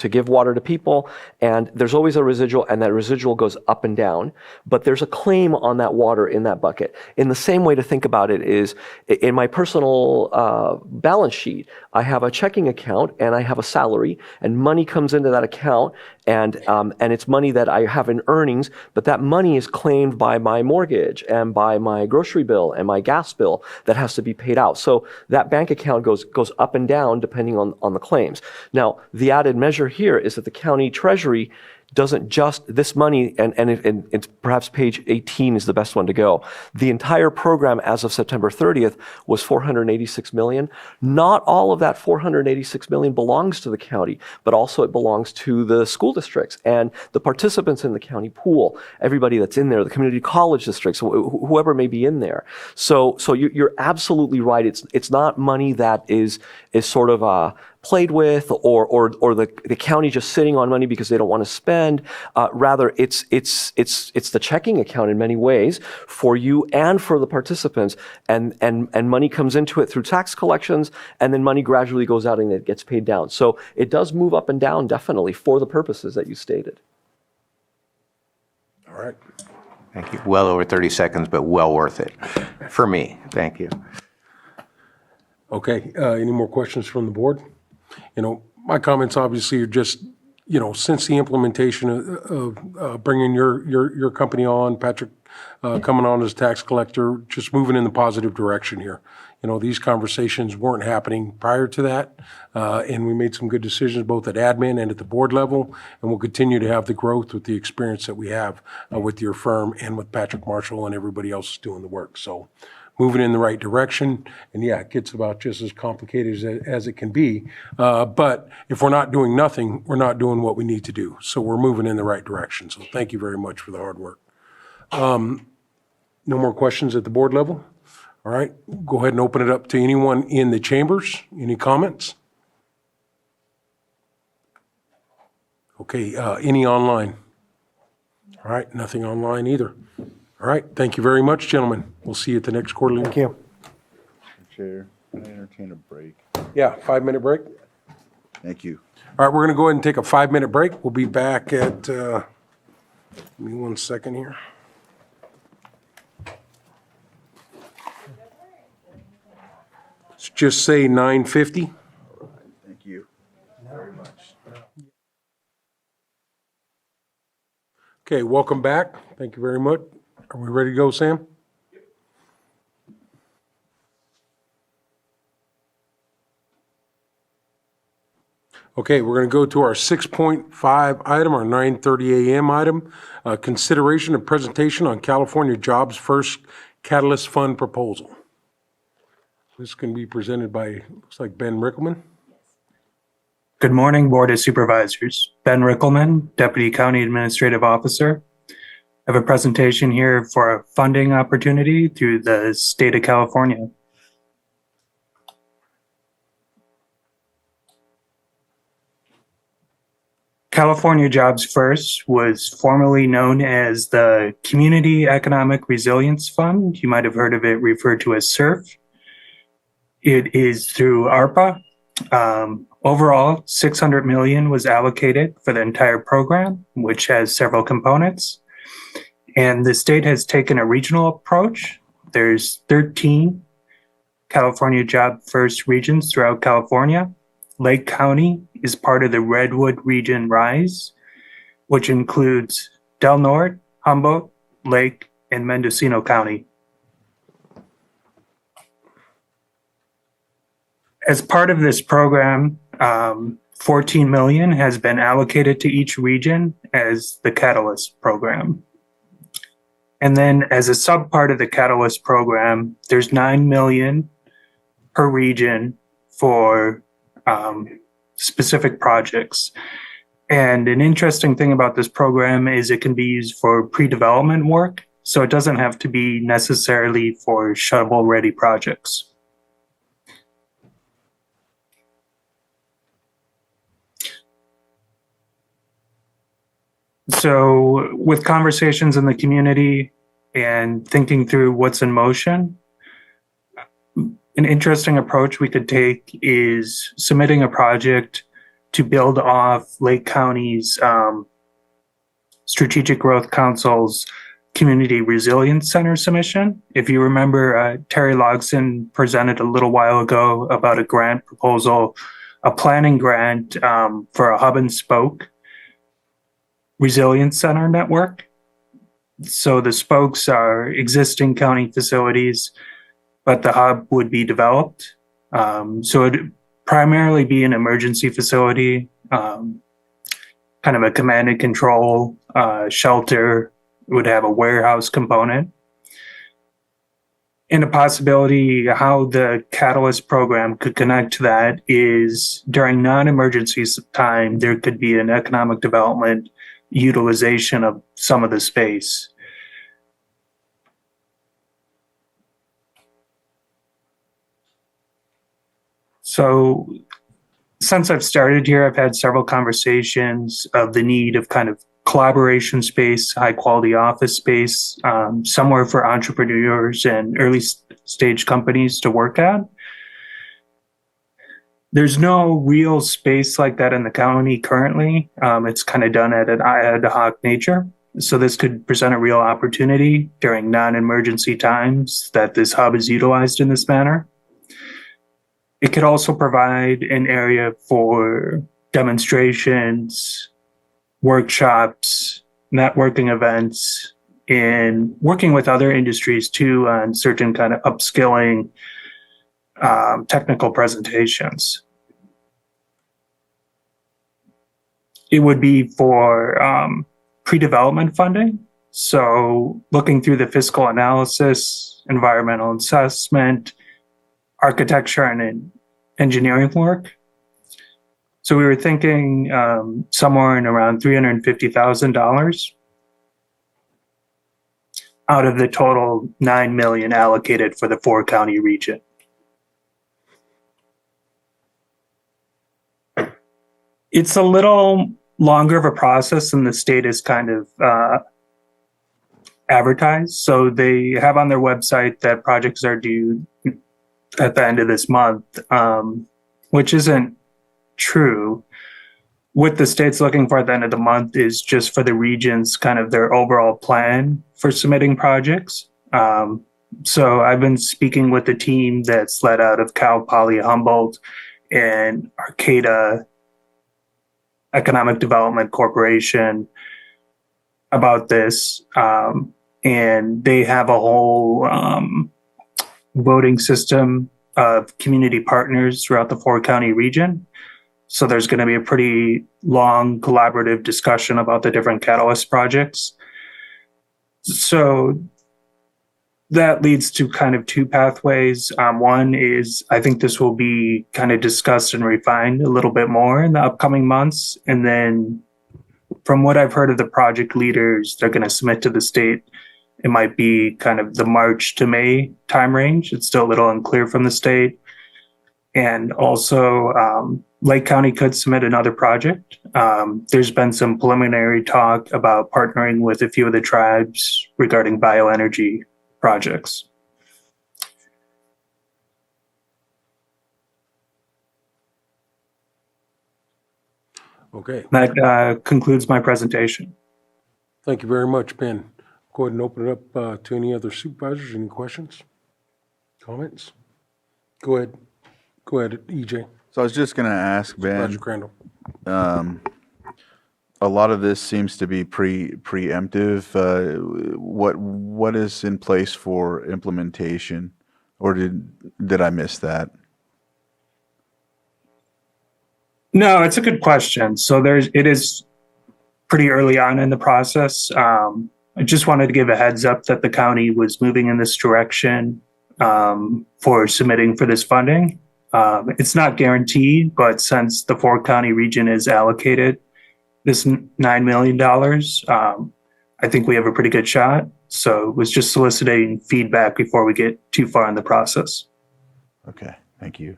Speaker 11: give water to people, and there's always a residual, and that residual goes up and down, but there's a claim on that water in that bucket. In the same way to think about it is, in my personal balance sheet, I have a checking account and I have a salary, and money comes into that account, and it's money that I have in earnings, but that money is claimed by my mortgage and by my grocery bill and my gas bill that has to be paid out. So that bank account goes up and down depending on the claims. Now, the added measure here is that the county treasury doesn't just, this money, and it's perhaps page 18 is the best one to go. The entire program as of September 30th was $486 million. Not all of that $486 million belongs to the county, but also it belongs to the school districts and the participants in the county pool, everybody that's in there, the community college districts, whoever may be in there. So you're absolutely right. It's not money that is sort of played with, or the county just sitting on money because they don't want to spend. Rather, it's the checking account in many ways for you and for the participants, and money comes into it through tax collections, and then money gradually goes out and it gets paid down. So it does move up and down definitely for the purposes that you stated.
Speaker 1: All right.
Speaker 5: Thank you. Well over 30 seconds, but well worth it for me. Thank you.
Speaker 1: Okay, any more questions from the board? My comments obviously are just, since the implementation of bringing your company on, Patrick, coming on as tax collector, just moving in the positive direction here. These conversations weren't happening prior to that, and we made some good decisions both at admin and at the board level, and we'll continue to have the growth with the experience that we have with your firm and with Patrick Marshall and everybody else doing the work. So moving in the right direction, and yeah, it gets about just as complicated as it can be. But if we're not doing nothing, we're not doing what we need to do. So we're moving in the right direction. So thank you very much for the hard work. No more questions at the board level? All right, go ahead and open it up to anyone in the chambers. Any comments? Okay, any online? All right, nothing online either. All right, thank you very much, gentlemen. We'll see you at the next quarterly.
Speaker 4: Thank you.
Speaker 2: Chair, I entertain a break.
Speaker 1: Yeah, 5-minute break.
Speaker 2: Thank you.
Speaker 1: All right, we're going to go ahead and take a 5-minute break. We'll be back at, give me 1 second here. Let's just say 9:50.
Speaker 2: Thank you very much.
Speaker 1: Okay. Okay, welcome back. Thank you very much. Are we ready to go, Sam? Okay, we're going to go to our 6.5 item, our 9:30 a.m. item, consideration and presentation on California Jobs First Catalyst Fund proposal. This can be presented by, looks like Ben Rickelman.
Speaker 12: Good morning, Board of Supervisors. Ben Rickelman, Deputy County Administrative Officer. I have a presentation here for a funding opportunity through the state of California. California Jobs First was formerly known as the Community Economic Resilience Fund. You might have heard of it referred to as SURF. It is through ARPA. Overall, $600 million was allocated for the entire program, which has several components. And the state has taken a regional approach. There's 13 California Job First regions throughout California. Lake County is part of the Redwood Region RISE, which includes Del Norte, Humboldt, Lake, and Mendocino County. As part of this program, $14 million has been allocated to each region as the Catalyst program. And then as a subpart of the Catalyst program, there's $9 million per region for specific projects. And an interesting thing about this program is it can be used for pre-development work, so it doesn't have to be necessarily for shovel-ready projects. So with conversations in the community and thinking through what's in motion, an interesting approach we could take is submitting a project to build off Lake County's Strategic Growth Council's Community Resilience Center submission. If you remember, Terry Logson presented a little while ago about a grant proposal, a planning grant for a hub and spoke Resilience Center network. So the spokes are existing county facilities, but the hub would be developed. So it'd primarily be an emergency facility, kind of a command and control shelter. It would have a warehouse component. And a possibility how the Catalyst program could connect to that is during non-emergency time, there could be an economic development utilization of some of the space. So since I've started here, I've had several conversations of the need of kind of collaboration space, high quality office space, somewhere for entrepreneurs and early stage companies to work at. There's no real space like that in the county currently. It's kind of done at an ad hoc nature. So this could present a real opportunity during non-emergency times that this hub is utilized in this manner. It could also provide an area for demonstrations, workshops, networking events, and working with other industries too on certain kind of upskilling technical presentations. It would be for pre-development funding. So looking through the fiscal analysis, environmental assessment, architecture and engineering work. So we were thinking somewhere in around $350,000 out of the total $9 million allocated for the 4-county region. It's a little longer of a process than the state is kind of advertised. So they have on their website that projects are due at the end of this month, which isn't true. What the state's looking for at the end of the month is just for the regions, kind of their overall plan for submitting projects. So I've been speaking with the team that's led out of Cal Poly Humboldt and Arcata Economic Development Corporation. about this, and they have a whole voting system of community partners throughout the 4-county region. So there's going to be a pretty long collaborative discussion about the different catalyst projects. So that leads to kind of two pathways. One is I think this will be kind of discussed and refined a little bit more in the upcoming months. And then from what I've heard of the project leaders, they're going to submit to the state. It might be kind of the March to May time range. It's still a little unclear from the state. And also, Lake County could submit another project. There's been some preliminary talk about partnering with a few of the tribes regarding bioenergy projects.
Speaker 1: Okay,
Speaker 12: That concludes my presentation.
Speaker 1: thank you very much, Ben. Go ahead and open it up to any other supervisors. Any questions? Comments? Go ahead. Go ahead, EJ.
Speaker 2: So I was just going to ask Ben,
Speaker 1: Supervisor Crandall.
Speaker 2: a lot of this seems to be preemptive. What is in place for implementation, or did I miss that?
Speaker 12: No, it's a good question. So it is pretty early on in the process. I just wanted to give a heads up that the county was moving in this direction for submitting for this funding. It's not guaranteed, but since the 4-county region is allocated this $9 million, I think we have a pretty good shot. So it was just soliciting feedback before we get too far in the process.
Speaker 2: Okay, thank you.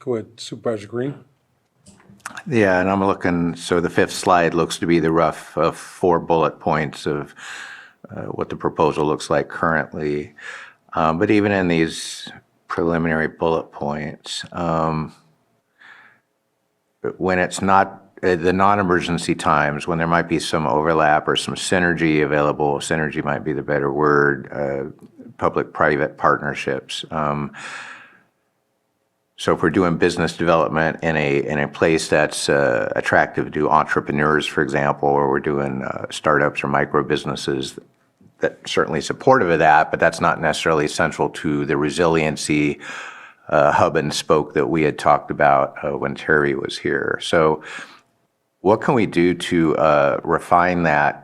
Speaker 1: Go ahead, Supervisor Green.
Speaker 5: Yeah, and I'm looking, so the fifth slide looks to be the rough 4 bullet points of what the proposal looks like currently. But even in these preliminary bullet points, when it's not the non-emergency times, when there might be some overlap or some synergy available, synergy might be the better word, public-private partnerships. So if we're doing business development in a place that's attractive to entrepreneurs, for example, or we're doing startups or micro businesses, that's certainly supportive of that, but that's not necessarily central to the resiliency hub and spoke that we had talked about when Terry was here. So what can we do to refine that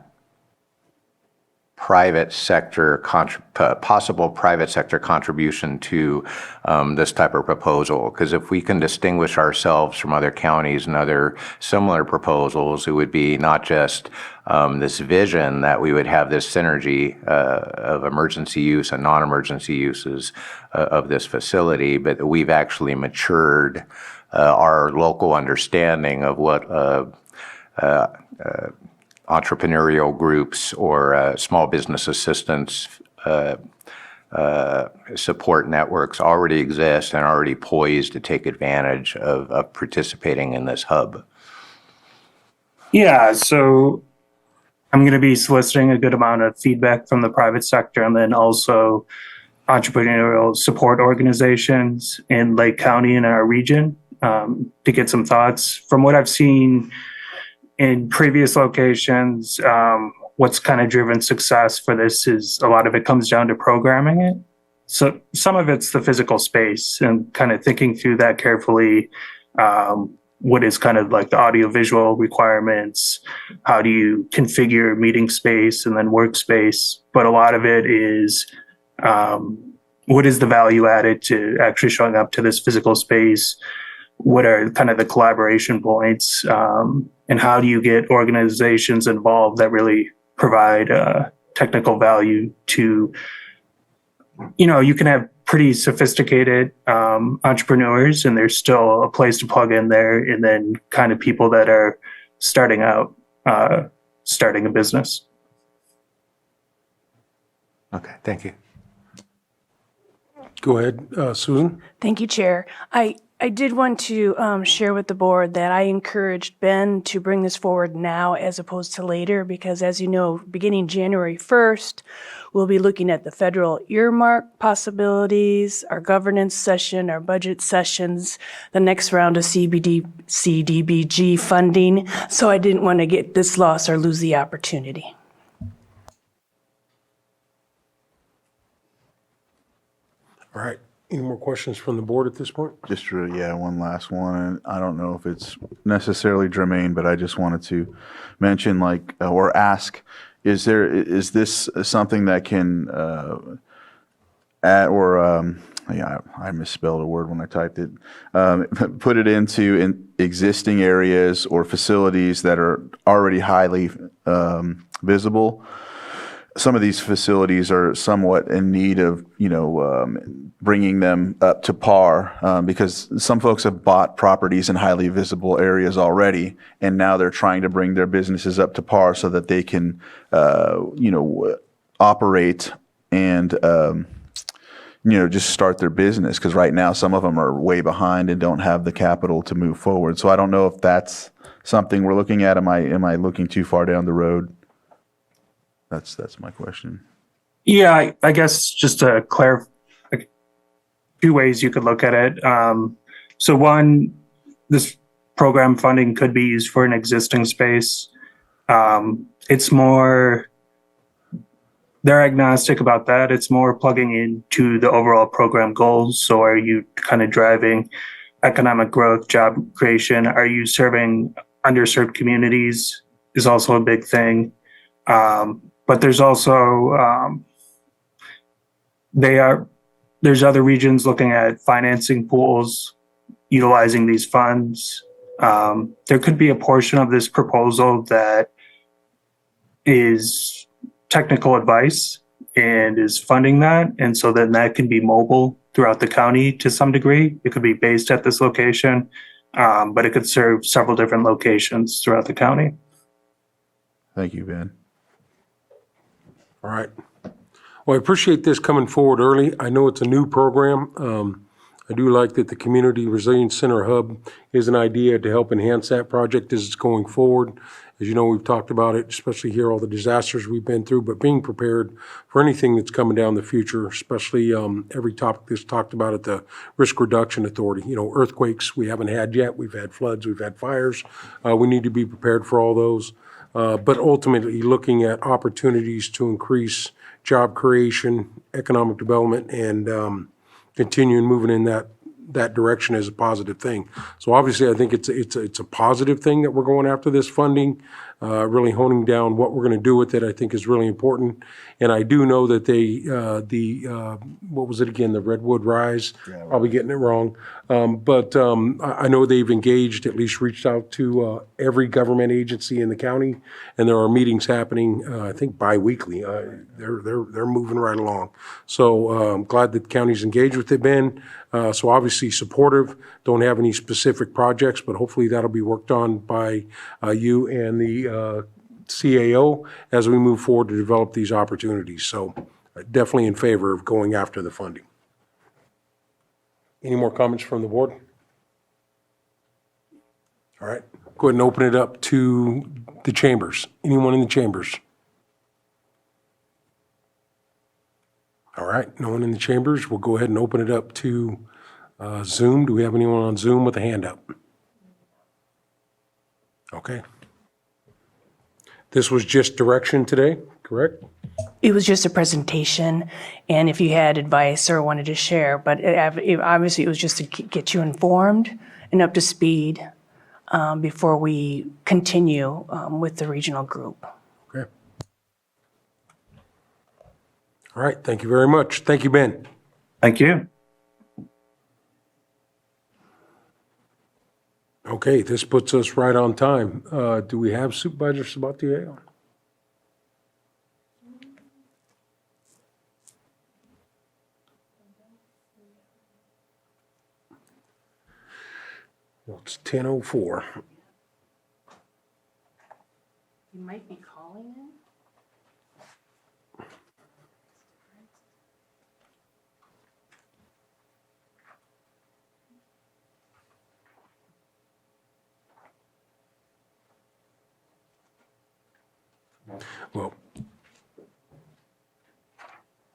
Speaker 5: private sector, possible private sector contribution to this type of proposal? Because if we can distinguish ourselves from other counties and other similar proposals, it would be not just this vision that we would have this synergy of emergency use and non-emergency uses of this facility, but that we've actually matured our local understanding of what entrepreneurial groups or small business assistance support networks already exist and are already poised to take advantage of participating in this hub.
Speaker 12: Yeah, so I'm going to be soliciting a good amount of feedback from the private sector and then also entrepreneurial support organizations in Lake County and our region to get some thoughts. From what I've seen in previous locations, what's kind of driven success for this is a lot of it comes down to programming it. So some of it's the physical space and kind of thinking through that carefully. What is kind of like the audiovisual requirements? How do you configure meeting space and then workspace? But a lot of it is what is the value added to actually showing up to this physical space? What are kind of the collaboration points? And how do you get organizations involved that really provide technical value to, you can have pretty sophisticated entrepreneurs and there's still a place to plug in there, and then kind of people that are starting out, starting a business.
Speaker 5: Okay, thank you.
Speaker 1: Go ahead, Susan.
Speaker 3: Thank you, Chair. I did want to share with the board that I encouraged Ben to bring this forward now as opposed to later, because as you know, beginning January 1st, we'll be looking at the federal earmark possibilities, our governance session, our budget sessions, the next round of CDBG funding. So I didn't want to get this lost or lose the opportunity.
Speaker 1: All right. Any more questions from the board at this point?
Speaker 2: Just, one last one. I don't know if it's necessarily germane, but I just wanted to mention, or ask, is this something that can, I misspelled a word when I typed it, put it into existing areas or facilities that are already highly visible? Some of these facilities are somewhat in need of, bringing them up to par, because some folks have bought properties in highly visible areas already, and now they're trying to bring their businesses up to par so that they can, operate and, just start their business. Because right now, some of them are way behind and don't have the capital to move forward. So I don't know if that's something we're looking at. Am I looking too far down the road? That's my question.
Speaker 12: Yeah, I guess just to clarify, two ways you could look at it. So one, this program funding could be used for an existing space. It's more, they're agnostic about that. It's more plugging into the overall program goals. So are you kind of driving economic growth, job creation? Are you serving underserved communities is also a big thing. But there's also, there's other regions looking at financing pools, utilizing these funds. There could be a portion of this proposal that is technical advice and is funding that. And so then that can be mobile throughout the county to some degree. It could be based at this location, but it could serve several different locations throughout the county.
Speaker 2: Thank you, Ben.
Speaker 1: All right. Well, I appreciate this coming forward early. I know it's a new program. I do like that the Community Resilience Center Hub is an idea to help enhance that project as it's going forward. As you know, we've talked about it, especially here, all the disasters we've been through, but being prepared for anything that's coming down the future, especially every topic that's talked about at the Risk Reduction Authority. Earthquakes we haven't had yet. We've had floods, we've had fires. We need to be prepared for all those. But ultimately looking at opportunities to increase job creation, economic development, and continuing moving in that direction is a positive thing. So obviously, I think it's a positive thing that we're going after this funding. Really honing down what we're going to do with it, I think, is really important. And I do know that what was it again? The Redwood Rise, probably getting it wrong. But I know they've engaged, at least reached out to every government agency in the county, and there are meetings happening, I think bi-weekly. They're moving right along. So I'm glad that the county's engaged with it, Ben. So obviously supportive, don't have any specific projects, but hopefully that'll be worked on by you and the CAO as we move forward to develop these opportunities. So definitely in favor of going after the funding. Any more comments from the board? All right, go ahead and open it up to the chambers. Anyone in the chambers? All right, no one in the chambers. We'll go ahead and open it up to Zoom. Do we have anyone on Zoom with a hand up? Okay. This was just direction today, correct?
Speaker 3: It was just a presentation, and if you had advice or wanted to share, but obviously it was just to get you informed and up to speed before we continue with the regional group.
Speaker 1: Okay. All right, thank you very much. Thank you, Ben.
Speaker 12: Thank you.
Speaker 1: Okay, this puts us right on time. Do we have Supervisor Sabatier on? Well, it's 10:04.
Speaker 3: You might be calling in.
Speaker 1: Well,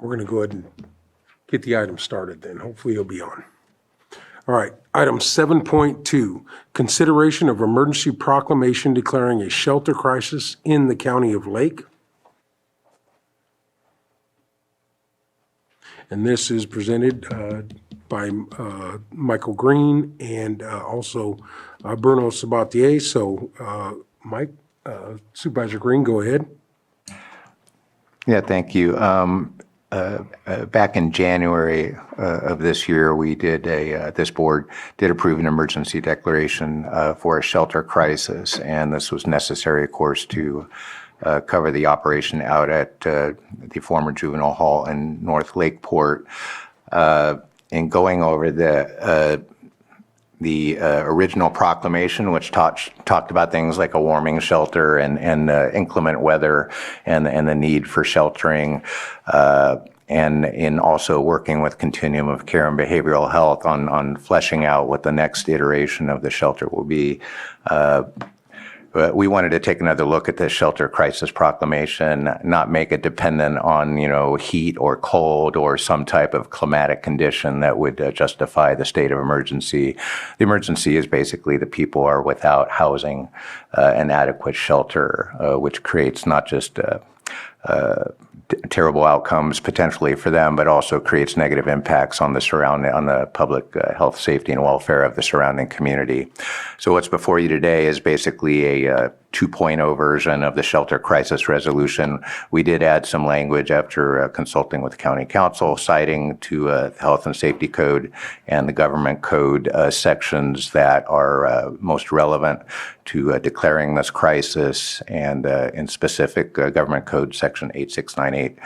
Speaker 1: we're going to go ahead and get the item started then. Hopefully he'll be on. All right, item 7.2, consideration of emergency proclamation declaring a shelter crisis in the county of Lake. And this is presented by Michael Green and also Bruno Sabatier. So, Mike, Supervisor Green, go ahead.
Speaker 5: Yeah, thank you. Back in January of this year, we did this board did approve an emergency declaration for a shelter crisis, and this was necessary, of course, to cover the operation out at the former juvenile hall in North Lakeport. In going over the original proclamation, which talked about things like a warming shelter and inclement weather and the need for sheltering, and in also working with Continuum of Care and Behavioral Health on fleshing out what the next iteration of the shelter will be. We wanted to take another look at the shelter crisis proclamation, not make it dependent on, heat or cold or some type of climatic condition that would justify the state of emergency. The emergency is basically the people are without housing and adequate shelter, which creates not just terrible outcomes potentially for them, but also creates negative impacts on the public health, safety, and welfare of the surrounding community. So what's before you today is basically a 2.0 version of the shelter crisis resolution. We did add some language after consulting with county council, citing to the health and safety code and the government code sections that are most relevant to declaring this crisis, and in specific government code section 8698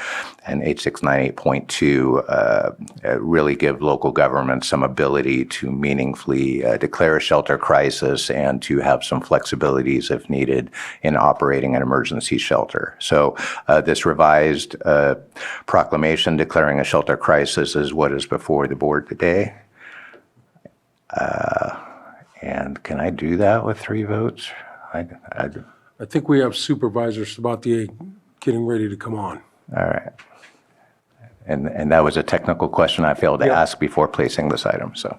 Speaker 5: and 8698.2 really give local governments some ability to meaningfully declare a shelter crisis and to have some flexibilities if needed in operating an emergency shelter. So this revised proclamation declaring a shelter crisis is what is before the board today. And can I do that with 3 votes?
Speaker 1: I think we have Supervisor Sabatier getting ready to come on.
Speaker 5: All right. And that was a technical question I failed to ask before placing this item, so.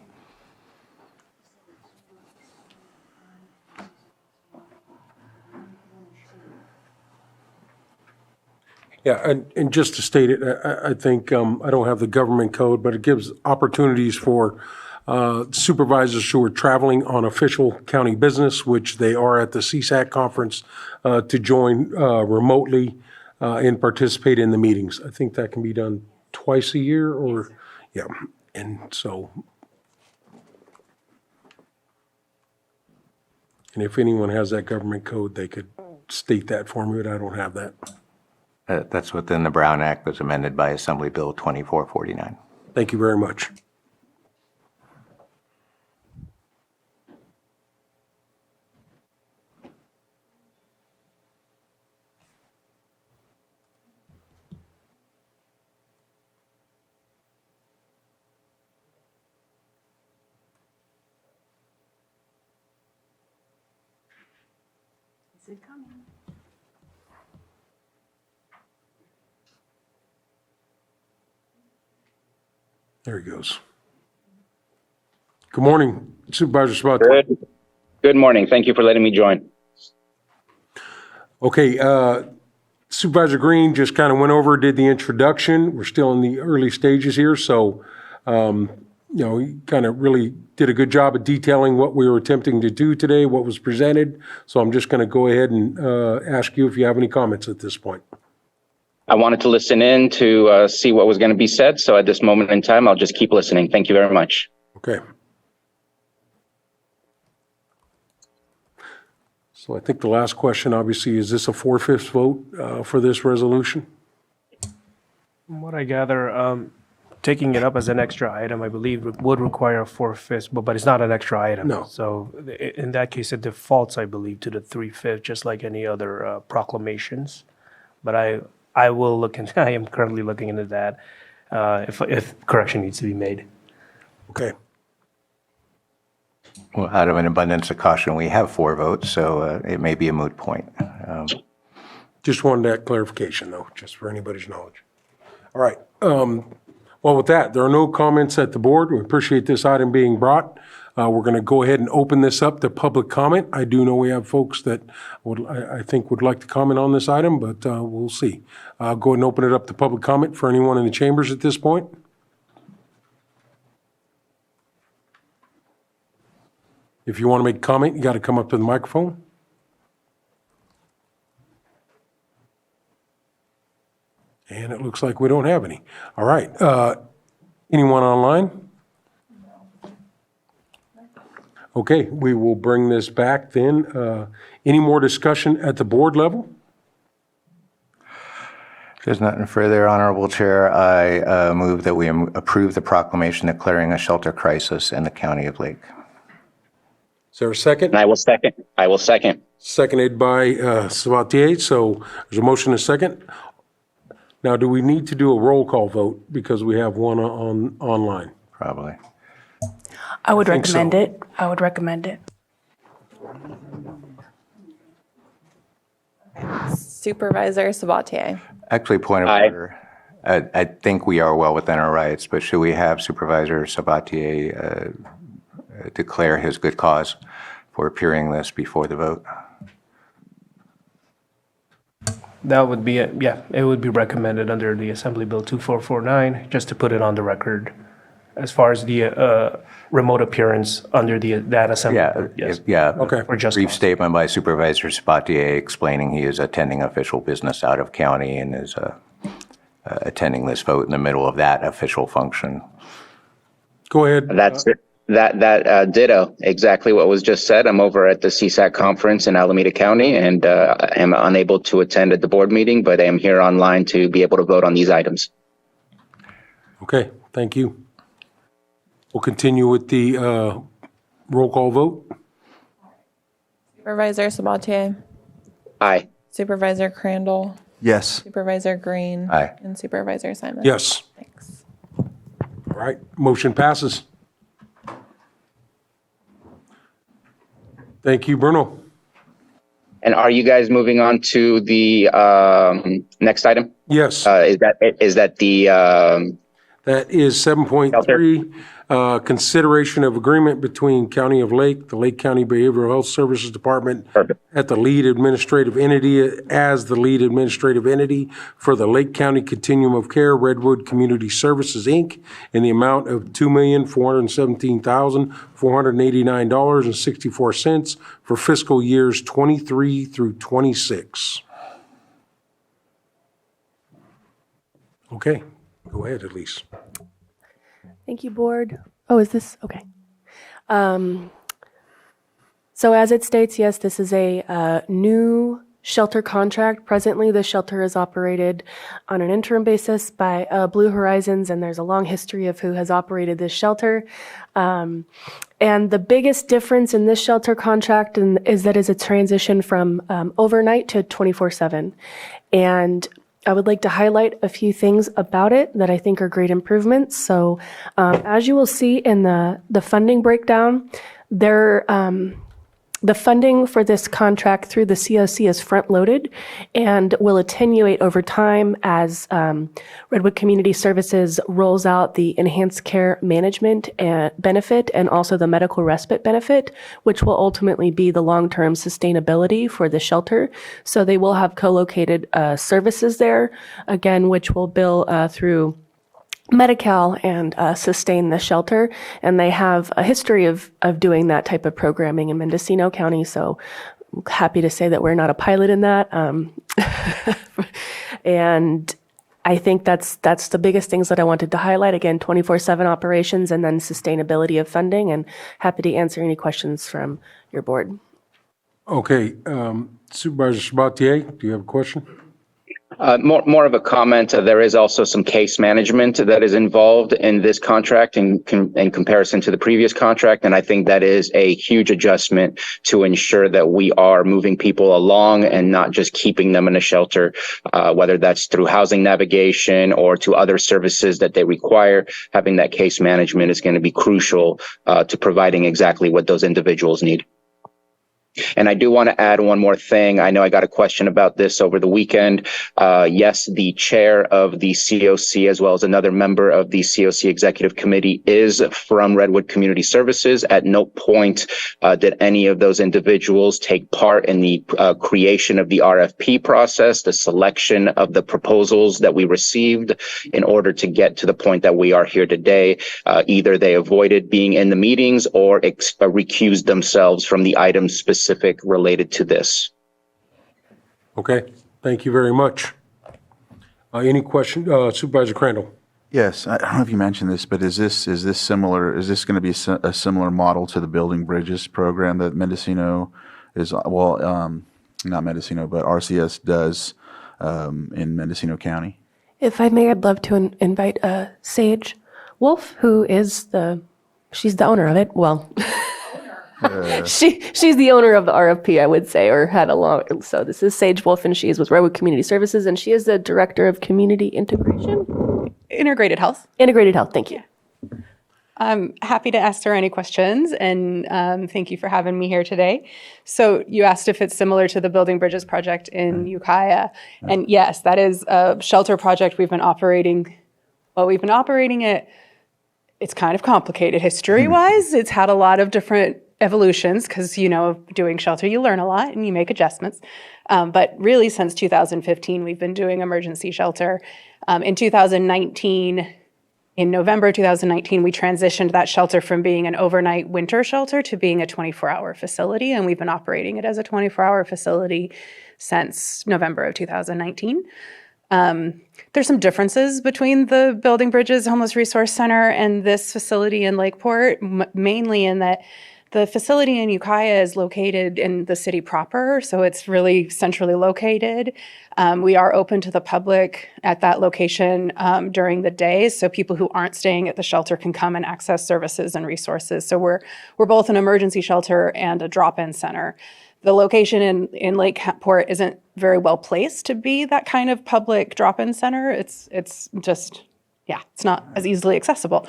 Speaker 1: Yeah, and just to state it, I think, I don't have the government code, but it gives opportunities for supervisors who are traveling on official county business, which they are at the CSAC conference, to join remotely and participate in the meetings. I think that can be done twice a year and so. And if anyone has that government code, they could state that for me, but I don't have that.
Speaker 5: That's within the Brown Act, was amended by Assembly Bill 2449.
Speaker 1: Thank you very much.
Speaker 3: Is it coming?
Speaker 1: There he goes. Good morning, Supervisor Sabatier.
Speaker 13: Good morning. Thank you for letting me join.
Speaker 1: Okay, Supervisor Green just kind of went over, did the introduction. We're still in the early stages here, so he kind of really did a good job of detailing what we were attempting to do today, what was presented. So I'm just going to go ahead and ask you if you have any comments at this point.
Speaker 13: I wanted to listen in to see what was going to be said. So at this moment in time, I'll just keep listening. Thank you very much.
Speaker 1: Okay. So I think the last question, obviously, is this a 4/5 vote for this resolution?
Speaker 14: From what I gather, taking it up as an extra item, I believe, would require a 4/5, but it's not an extra item.
Speaker 1: No.
Speaker 14: So in that case, it defaults, I believe, to the 3/5, just like any other proclamations. But I will look into, I am currently looking into that, if correction needs to be made.
Speaker 1: Okay.
Speaker 5: Well, out of an abundance of caution, we have 4 votes, so it may be a moot point.
Speaker 1: Just wanted that clarification, though, just for anybody's knowledge. All right. Well, with that, there are no comments at the board. We appreciate this item being brought. We're going to go ahead and open this up to public comment. I do know we have folks that I think would like to comment on this item, but we'll see. Go ahead and open it up to public comment for anyone in the chambers at this point. If you want to make a comment, you got to come up to the microphone. And it looks like we don't have any. All right. Anyone online? Okay, we will bring this back then. Any more discussion at the board level?
Speaker 5: If there's nothing further, Honorable Chair, I move that we approve the proclamation declaring a shelter crisis in the County of Lake.
Speaker 1: Is there a second?
Speaker 13: And I will second. I will second.
Speaker 1: Seconded by Sabatier. So there's a motion and a second. Now, do we need to do a roll call vote because we have one online?
Speaker 5: Probably.
Speaker 3: I would
Speaker 1: think so.
Speaker 3: recommend it. I would recommend it.
Speaker 15: Supervisor Sabatier.
Speaker 5: Actually, point of
Speaker 13: Aye.
Speaker 5: order. I think we are well within our rights, but should we have Supervisor Sabatier declare his good cause for appearing this before the vote?
Speaker 14: That would be it. Yeah, it would be recommended under the Assembly Bill 2449, just to put it on the record as far as the remote appearance under that Assembly.
Speaker 5: Yeah,
Speaker 14: Bill. Yes.
Speaker 5: yeah.
Speaker 1: Okay.
Speaker 14: For just
Speaker 5: Brief
Speaker 14: cause.
Speaker 5: statement by Supervisor Sabatier explaining he is attending official business out of county and is attending this vote in the middle of that official function.
Speaker 1: Go ahead.
Speaker 13: That's it. That ditto, exactly what was just said. I'm over at the CSAC conference in Alameda County and am unable to attend at the board meeting, but I am here online to be able to vote on these items.
Speaker 1: Okay, thank you. We'll continue with the roll call vote.
Speaker 15: Supervisor Sabatier.
Speaker 13: Aye.
Speaker 15: Supervisor Crandall.
Speaker 2: Yes.
Speaker 15: Supervisor Green.
Speaker 5: Aye.
Speaker 15: And Supervisor Simon.
Speaker 1: Yes.
Speaker 15: Thanks.
Speaker 1: All right, motion passes. Thank you, Bruno.
Speaker 13: And are you guys moving on to the next item?
Speaker 1: Yes,
Speaker 13: Is that the
Speaker 1: that is 7.3, consideration of agreement between County of Lake, the Lake County Behavioral Health Services Department
Speaker 13: Perfect.
Speaker 1: at the lead administrative entity, as the lead administrative entity for the Lake County Continuum of Care Redwood Community Services, Inc., in the amount of $2,417,489.64 for fiscal years 23 through 26. Okay, go ahead, Elise.
Speaker 3: Thank you, board. Oh, is this okay? So as it states, yes, this is a new shelter contract. Presently, the shelter is operated on an interim basis by Blue Horizons, and there's a long history of who has operated this shelter. And the biggest difference in this shelter contract is that it's a transition from overnight to 24/7. And I would like to highlight a few things about it that I think are great improvements. So as you will see in the funding breakdown, the funding for this contract through the COC is front-loaded and will attenuate over time as Redwood Community Services rolls out the enhanced care management benefit and also the medical respite benefit, which will ultimately be the long-term sustainability for the shelter. So they will have co-located services there, again, which will bill through Medi-Cal and sustain the shelter. And they have a history of doing that type of programming in Mendocino County. So I'm happy to say that we're not a pilot in that. And I think that's the biggest things that I wanted to highlight. Again, 24/7 operations and then sustainability of funding, and happy to answer any questions from your board.
Speaker 1: Okay, Supervisor Sabatier, do you have a question?
Speaker 13: More of a comment. There is also some case management that is involved in this contract in comparison to the previous contract. And I think that is a huge adjustment to ensure that we are moving people along and not just keeping them in a shelter, whether that's through housing navigation or to other services that they require. Having that case management is going to be crucial to providing exactly what those individuals need. And I do want to add one more thing. I know I got a question about this over the weekend. Yes, the chair of the COC, as well as another member of the COC Executive Committee, is from Redwood Community Services. At no point did any of those individuals take part in the creation of the RFP process, the selection of the proposals that we received in order to get to the point that we are here today. Either they avoided being in the meetings or recused themselves from the items specific related to this.
Speaker 1: Okay, thank you very much. Any question, Supervisor Crandall?
Speaker 2: Yes, I don't know if you mentioned this, but is this similar? Is this going to be a similar model to the Building Bridges program that Mendocino is? Well, not Mendocino, but RCS does in Mendocino County.
Speaker 16: If I may, I'd love to invite Sage Wolf, who is she's the owner of it. Well, she's the owner of the RFP, I would say, or had a long. So this is Sage Wolf, and she is with Redwood Community Services, and she is the director of community integration.
Speaker 17: Integrated Health.
Speaker 16: Integrated Health. Thank you.
Speaker 17: I'm happy to answer any questions, and thank you for having me here today. So you asked if it's similar to the Building Bridges project in Ukiah, and yes, that is a shelter project we've been operating. Well, we've been operating it. It's kind of complicated history-wise. It's had a lot of different evolutions because, doing shelter, you learn a lot and you make adjustments. But really, since 2015, we've been doing emergency shelter. In 2019, in November 2019, we transitioned that shelter from being an overnight winter shelter to being a 24-hour facility, and we've been operating it as a 24-hour facility since November of 2019. There's some differences between the Building Bridges Homeless Resource Center and this facility in Lakeport, mainly in that the facility in Ukiah is located in the city proper, so it's really centrally located. We are open to the public at that location during the day, so people who aren't staying at the shelter can come and access services and resources. So we're both an emergency shelter and a drop-in center. The location in Lakeport isn't very well placed to be that kind of public drop-in center. It's just, it's not as easily accessible.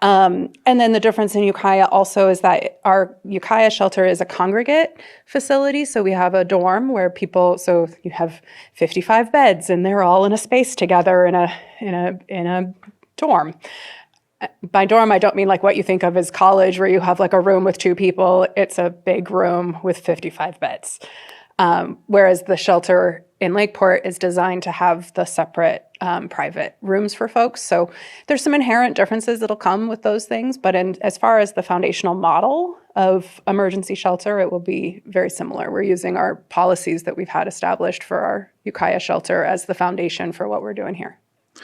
Speaker 17: And then the difference in Ukiah also is that our Ukiah shelter is a congregate facility. So we have a dorm where so you have 55 beds and they're all in a space together in a dorm. By dorm, I don't mean like what you think of as college where you have like a room with 2 people. It's a big room with 55 beds. Whereas the shelter in Lakeport is designed to have the separate private rooms for folks. So there's some inherent differences that'll come with those things. But as far as the foundational model of emergency shelter, it will be very similar. We're using our policies that we've had established for our Ukiah shelter as the foundation for what we're doing here.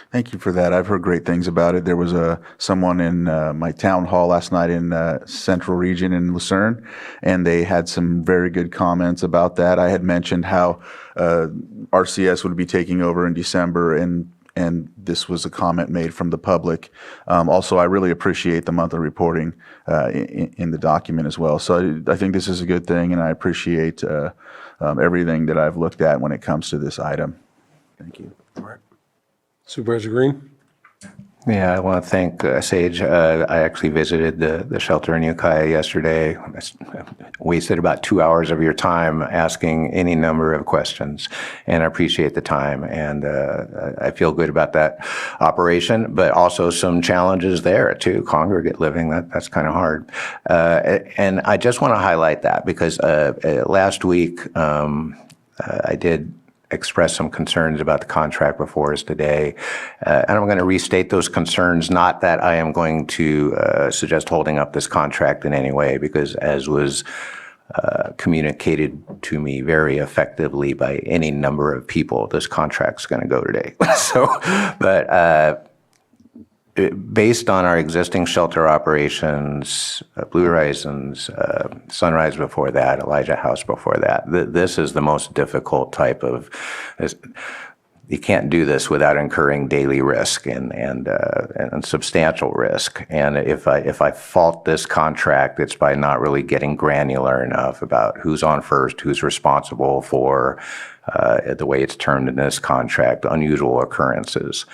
Speaker 2: Thank you for that. I've heard great things about it. There was someone in my town hall last night in Central Region in Lucerne, and they had some very good comments about that. I had mentioned how RCS would be taking over in December, and this was a comment made from the public. Also, I really appreciate the monthly reporting in the document as well. So I think this is a good thing, and I appreciate everything that I've looked at when it comes to this item. Thank you.
Speaker 1: All right. Supervisor Green?
Speaker 5: Yeah, I want to thank Sage. I actually visited the shelter in Ukiah yesterday. Wasted about 2 hours of your time asking any number of questions, and I appreciate the time. And I feel good about that operation, but also some challenges there too. Congregate living, that's kind of hard. And I just want to highlight that because last week I did express some concerns about the contract before us today. And I'm going to restate those concerns, not that I am going to suggest holding up this contract in any way, because as was communicated to me very effectively by any number of people, this contract's going to go today. But based on our existing shelter operations, Blue Horizons, Sunrise before that, Elijah House before that, this is the most difficult type of. You can't do this without incurring daily risk and substantial risk. And if I fault this contract, it's by not really getting granular enough about who's on first, who's responsible for the way it's termed in this contract, unusual occurrences.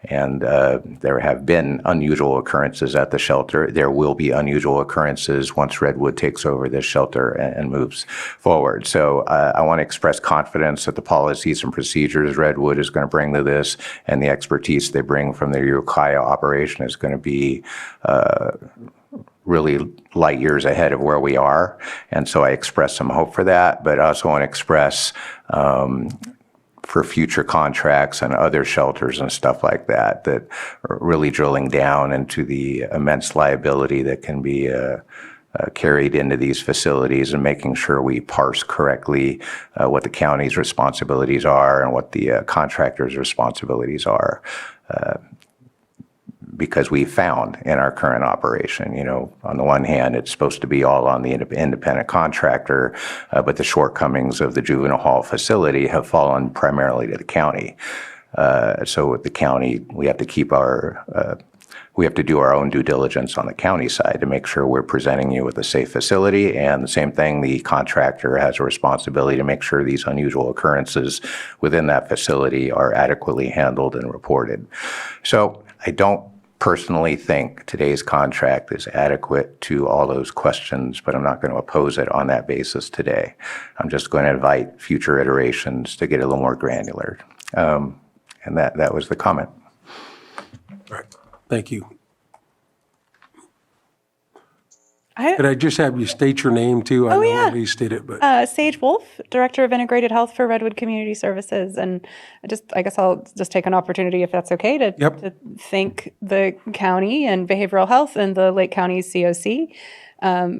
Speaker 5: And there have been unusual occurrences at the shelter. There will be unusual occurrences once Redwood takes over this shelter and moves forward. So I want to express confidence that the policies and procedures Redwood is going to bring to this and the expertise they bring from their Ukiah operation is going to be really light years ahead of where we are. And so I express some hope for that, but I also want to express for future contracts and other shelters and stuff like that, that are really drilling down into the immense liability that can be carried into these facilities and making sure we parse correctly what the county's responsibilities are and what the contractor's responsibilities are. Because we found in our current operation, on the one hand, it's supposed to be all on the independent contractor, but the shortcomings of the juvenile hall facility have fallen primarily to the county. So with the county, we have to we have to do our own due diligence on the county side to make sure we're presenting you with a safe facility. And the same thing, the contractor has a responsibility to make sure these unusual occurrences within that facility are adequately handled and reported. So I don't personally think today's contract is adequate to all those questions, but I'm not going to oppose it on that basis today. I'm just going to invite future iterations to get a little more granular. And that was the comment.
Speaker 1: All right. Thank you.
Speaker 17: I-
Speaker 1: Could I just have you state your name too? I
Speaker 17: Oh,
Speaker 1: know
Speaker 17: yeah.
Speaker 1: Elise did it, but
Speaker 17: Sage Wolf, Director of Integrated Health for Redwood Community Services. And I guess I'll just take an opportunity, if that's okay, to thank the county and behavioral health and the Lake County COC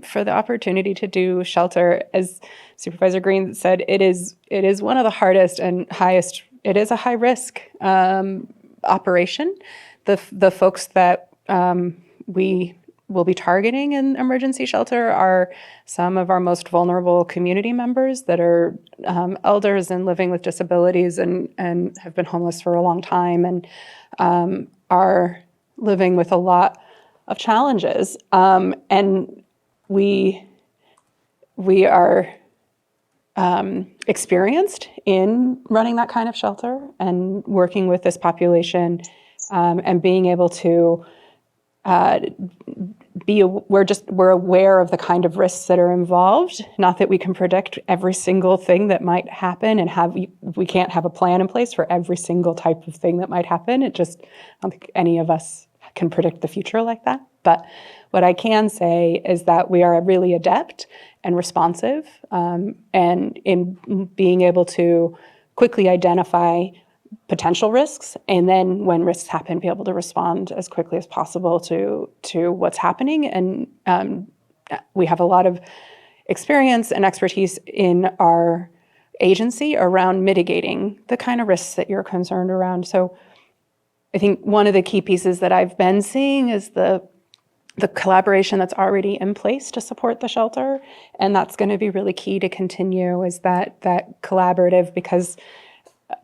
Speaker 17: for the opportunity to do shelter. As Supervisor Green said, it is one of the hardest and highest, it is a high risk operation. The folks that we will be targeting in emergency shelter are some of our most vulnerable community members that are elders and living with disabilities and have been homeless for a long time and are living with a lot of challenges. And we are experienced in running that kind of shelter and working with this population and being able to we're aware of the kind of risks that are involved. Not that we can predict every single thing that might happen and we can't have a plan in place for every single type of thing that might happen. I don't think any of us can predict the future like that. But what I can say is that we are really adept and responsive and in being able to quickly identify potential risks, and then when risks happen, be able to respond as quickly as possible to what's happening. And we have a lot of experience and expertise in our agency around mitigating the kind of risks that you're concerned around. So I think one of the key pieces that I've been seeing is the collaboration that's already in place to support the shelter, and that's going to be really key to continue, is that collaborative, because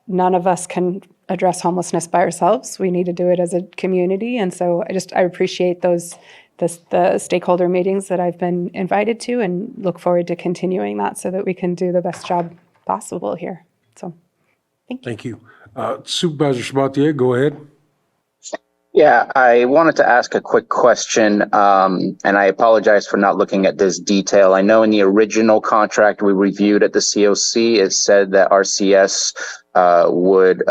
Speaker 17: none of us can address homelessness by ourselves. We need to do it as a community. And so I appreciate the stakeholder meetings that I've been invited to and look forward to continuing that so that we can do the best job possible here. So
Speaker 1: thank you. Supervisor Sabatier, go ahead.
Speaker 13: Yeah, I wanted to ask a quick question, and I apologize for not looking at this detail. I know in the original contract we reviewed at the COC, it said that RCS would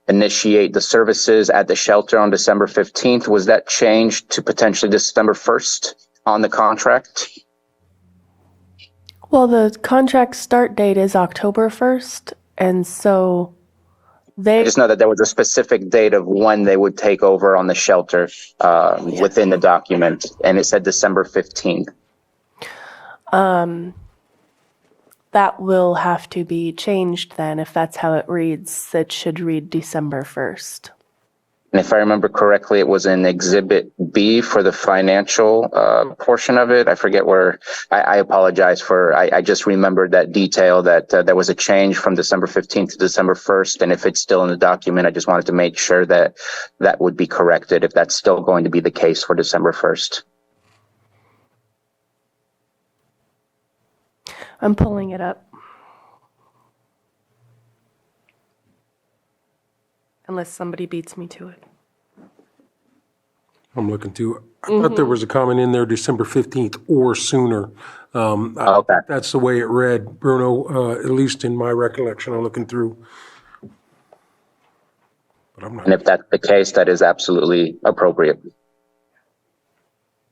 Speaker 13: initiate the services at the shelter on December 15th. Was that changed to potentially December 1st on the contract?
Speaker 16: Well, the contract start date is October 1st, and so
Speaker 13: I just know that there was a specific date of when they would take over on the shelter within the document, and it said December 15th.
Speaker 16: That will have to be changed then. If that's how it reads, it should read December 1st.
Speaker 13: And if I remember correctly, it was in Exhibit B for the financial portion of it. I forget where. I apologize I just remembered that detail that there was a change from December 15th to December 1st. And if it's still in the document, I just wanted to make sure that that would be corrected if that's still going to be the case for December 1st.
Speaker 16: I'm pulling it up.
Speaker 3: unless somebody beats me to it.
Speaker 1: I'm looking too. I thought there was a comment in there, December 15th or sooner.
Speaker 13: Okay.
Speaker 1: That's the way it read, Bruno, at least in my recollection, I'm looking through. But I'm
Speaker 13: And
Speaker 1: not,
Speaker 13: if that's the case, that is absolutely appropriate.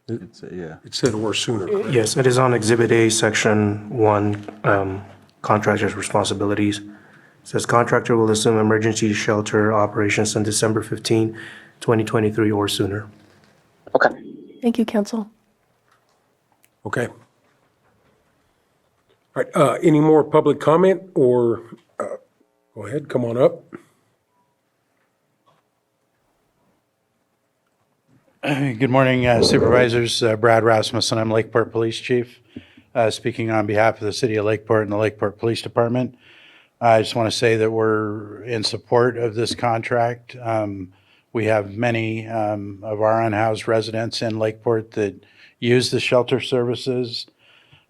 Speaker 2: Yeah.
Speaker 1: it said or sooner. correct?
Speaker 14: Yes, it is on Exhibit A, Section 1, Contractor's Responsibilities. It says contractor will assume emergency shelter operations on December 15, 2023 or sooner.
Speaker 13: Okay.
Speaker 16: Thank you, Council.
Speaker 1: Okay. All right, any more public comment or, go ahead, come on up.
Speaker 18: Good morning, Supervisors. Brad Rasmussen, I'm Lakeport Police Chief, speaking on behalf of the City of Lakeport and the Lakeport Police Department. I just want to say that we're in support of this contract. We have many of our unhoused residents in Lakeport that use the shelter services.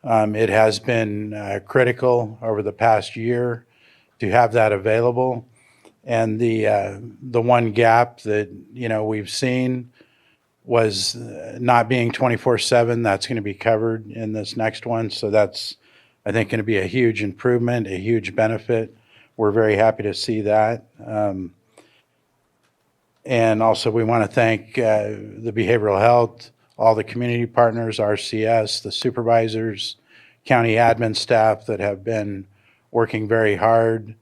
Speaker 18: It has been critical over the past year to have that available. And the one gap that, we've seen was not being 24/7. That's going to be covered in this next one. So that's, I think, going to be a huge improvement, a huge benefit. We're very happy to see that. And also we want to thank the behavioral health, all the community partners, RCS, the supervisors, county admin staff that have been working very hard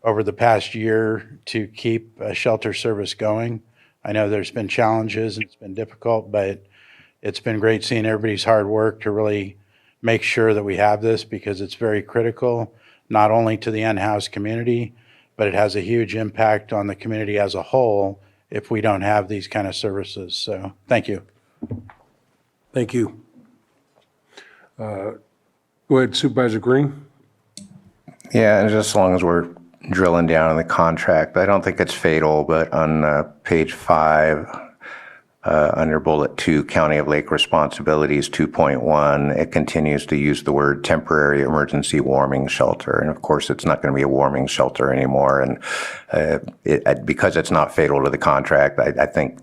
Speaker 18: over the past year to keep a shelter service going. I know there's been challenges and it's been difficult, but it's been great seeing everybody's hard work to really make sure that we have this because it's very critical, not only to the unhoused community, but it has a huge impact on the community as a whole if we don't have these kind of services. So thank you.
Speaker 1: Thank you. Go ahead, Supervisor Green.
Speaker 5: Yeah, and just as long as we're drilling down on the contract, I don't think it's fatal, but on page 5, under bullet 2, County of Lake Responsibilities 2.1, it continues to use the word temporary emergency warming shelter. And of course, it's not going to be a warming shelter anymore. And because it's not fatal to the contract, I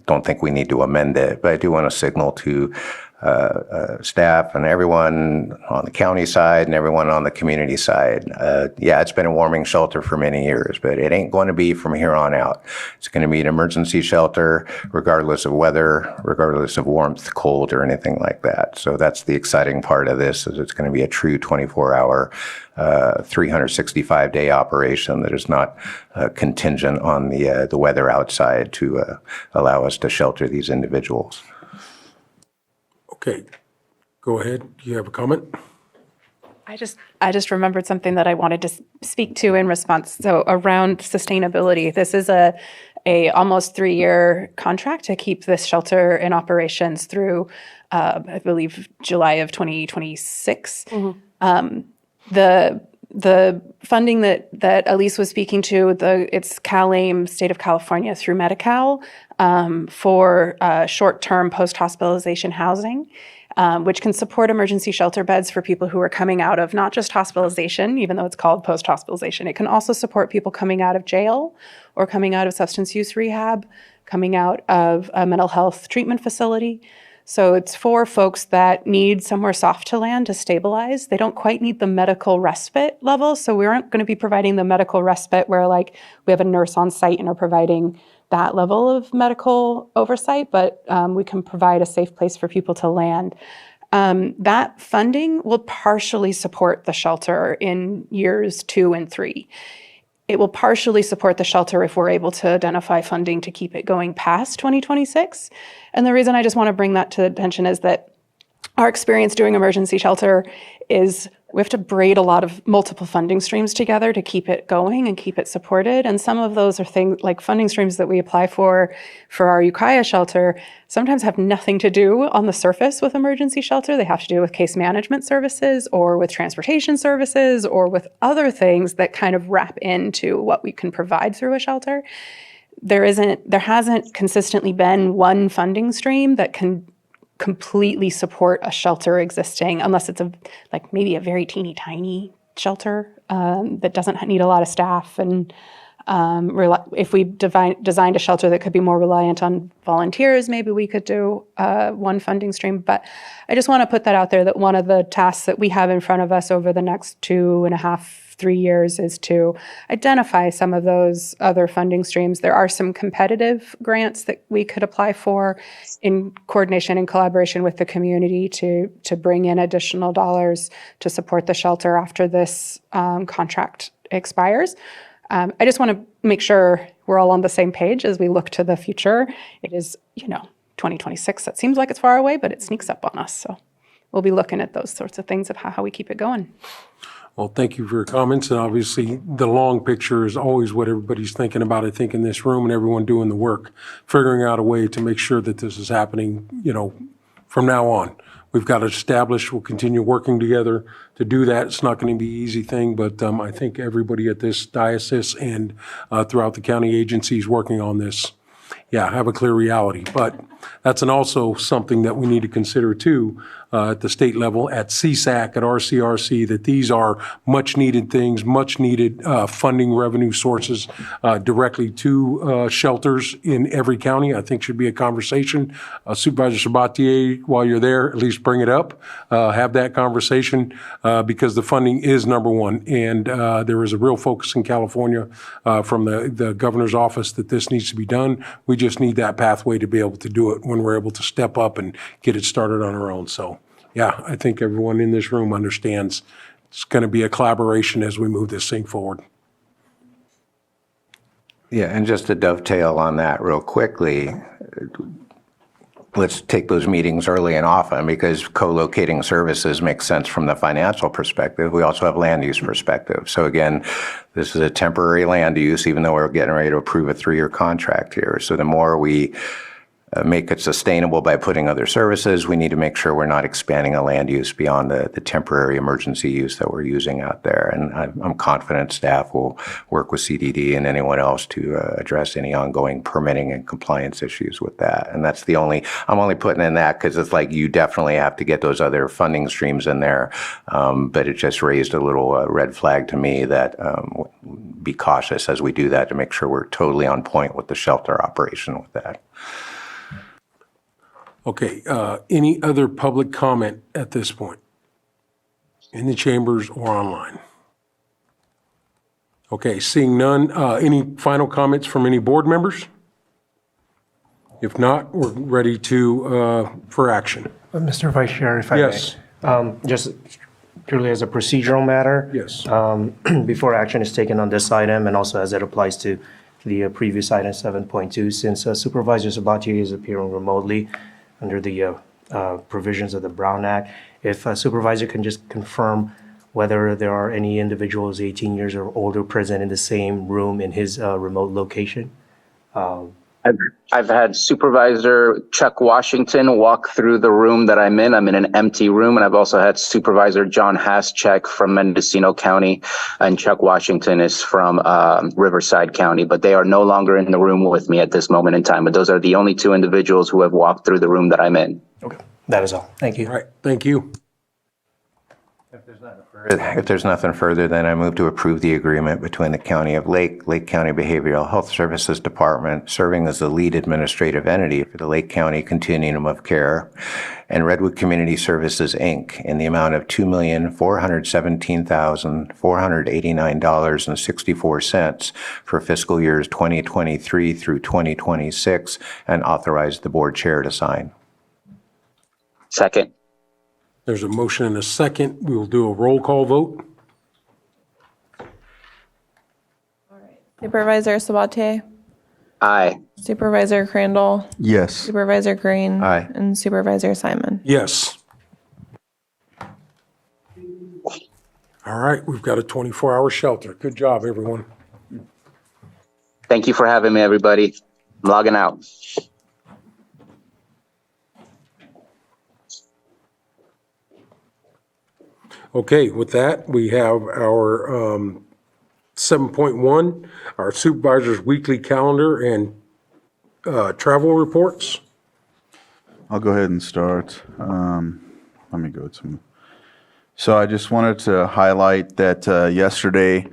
Speaker 5: don't think we need to amend it. But I do want to signal to staff and everyone on the county side and everyone on the community side. Yeah, it's been a warming shelter for many years, but it ain't going to be from here on out. It's going to be an emergency shelter regardless of weather, regardless of warmth, cold, or anything like that. So that's the exciting part of this, is it's going to be a true 24-hour 365-day operation that is not contingent on the weather outside to allow us to shelter these individuals.
Speaker 1: Okay, go ahead. Do you have a comment?
Speaker 17: I just remembered something that I wanted to speak to in response. So around sustainability, this is a almost 3-year contract to keep this shelter in operations through, I believe, July of 2026. The funding that Elise was speaking to, it's CalAIM, State of California, through Medi-Cal for short-term post-hospitalization housing, which can support emergency shelter beds for people who are coming out of not just hospitalization, even though it's called post-hospitalization. It can also support people coming out of jail or coming out of substance use rehab, coming out of a mental health treatment facility. So it's for folks that need somewhere soft to land to stabilize. They don't quite need the medical respite level. So we aren't going to be providing the medical respite where we have a nurse on site and are providing that level of medical oversight, but we can provide a safe place for people to land. That funding will partially support the shelter in years 2 and 3. It will partially support the shelter if we're able to identify funding to keep it going past 2026. And the reason I just want to bring that to attention is that our experience doing emergency shelter is we have to braid a lot of multiple funding streams together to keep it going and keep it supported. And some of those are things like funding streams that we apply for our Ukiah shelter sometimes have nothing to do on the surface with emergency shelter. They have to do with case management services or with transportation services or with other things that kind of wrap into what we can provide through a shelter. There hasn't consistently been one funding stream that can completely support a shelter existing, unless it's maybe a very teeny tiny shelter that doesn't need a lot of staff. And If we designed a shelter that could be more reliant on volunteers, maybe we could do one funding stream. But I just want to put that out there, that one of the tasks that we have in front of us over the next 2.5, 3 years is to identify some of those other funding streams. There are some competitive grants that we could apply for in coordination and collaboration with the community to bring in additional dollars to support the shelter after this contract expires. I just want to make sure we're all on the same page as we look to the future. It is, 2026. That seems like it's far away, but it sneaks up on us. So we'll be looking at those sorts of things of how we keep it going.
Speaker 1: Well, thank you for your comments, and obviously, the long picture is always what everybody's thinking about, I think, in this room, and everyone doing the work, figuring out a way to make sure that this is happening, from now on. We've got to establish, we'll continue working together to do that. It's not going to be an easy thing, but I think everybody at this diocese and throughout the county agencies working on this, have a clear reality. But that's also something that we need to consider too, at the state level, at CSAC, at RCRC, that these are much needed things, much needed funding revenue sources directly to shelters in every county. I think should be a conversation. Supervisor Sabatier, while you're there, at least bring it up, have that conversation because the funding is number one. And there is a real focus in California from the governor's office that this needs to be done. We just need that pathway to be able to do it when we're able to step up and get it started on our own. So, I think everyone in this room understands it's going to be a collaboration as we move this thing forward.
Speaker 5: Yeah, and just to dovetail on that real quickly, let's take those meetings early and often because co-locating services makes sense from the financial perspective. We also have land use perspective. So again, this is a temporary land use, even though we're getting ready to approve a 3-year contract here. So the more we make it sustainable by putting other services, we need to make sure we're not expanding a land use beyond the temporary emergency use that we're using out there. And I'm confident staff will work with CDD and anyone else to address any ongoing permitting and compliance issues with that. And that's I'm only putting in that because it's like you definitely have to get those other funding streams in there. But it just raised a little red flag to me that be cautious as we do that to make sure we're totally on point with the shelter operation with that.
Speaker 1: Okay, any other public comment at this point? In the chambers or online? Okay, seeing none, any final comments from any board members? If not, we're ready for action.
Speaker 14: Mr. Vice Chair, if I
Speaker 1: Yes.
Speaker 14: may. Just purely as a procedural matter.
Speaker 1: Yes.
Speaker 14: Before action is taken on this item, and also as it applies to the previous item 7.2, since Supervisor Sabatier is appearing remotely under the provisions of the Brown Act, if a supervisor can just confirm whether there are any individuals 18 years or older present in the same room in his remote location.
Speaker 13: I've had Supervisor Chuck Washington walk through the room that I'm in. I'm in an empty room, and I've also had Supervisor John Haschek from Mendocino County, and Chuck Washington is from Riverside County, but they are no longer in the room with me at this moment in time. But those are the only 2 individuals who have walked through the room that I'm in.
Speaker 14: Okay, that is all. Thank you.
Speaker 1: All right, thank you.
Speaker 5: If there's nothing further, then I move to approve the agreement between the County of Lake County Behavioral Health Services Department, serving as the lead administrative entity for the Lake County Continuum of Care, and Redwood Community Services, Inc., in the amount of $2,417,489.64 for fiscal years 2023 through 2026, and authorize the board chair to sign.
Speaker 13: Second.
Speaker 1: There's a motion and a second. We will do a roll call vote.
Speaker 15: Supervisor Sabatier?
Speaker 13: Aye.
Speaker 15: Supervisor Crandall?
Speaker 2: Yes.
Speaker 15: Supervisor Green?
Speaker 5: Aye.
Speaker 15: And Supervisor Simon?
Speaker 1: Yes. All right, we've got a 24-hour shelter. Good job, everyone.
Speaker 13: Thank you for having me, everybody. I'm logging out.
Speaker 1: Okay, with that, we have our 7.1, our supervisor's weekly calendar and travel reports.
Speaker 2: I'll go ahead and start. Let me go to. So I just wanted to highlight that yesterday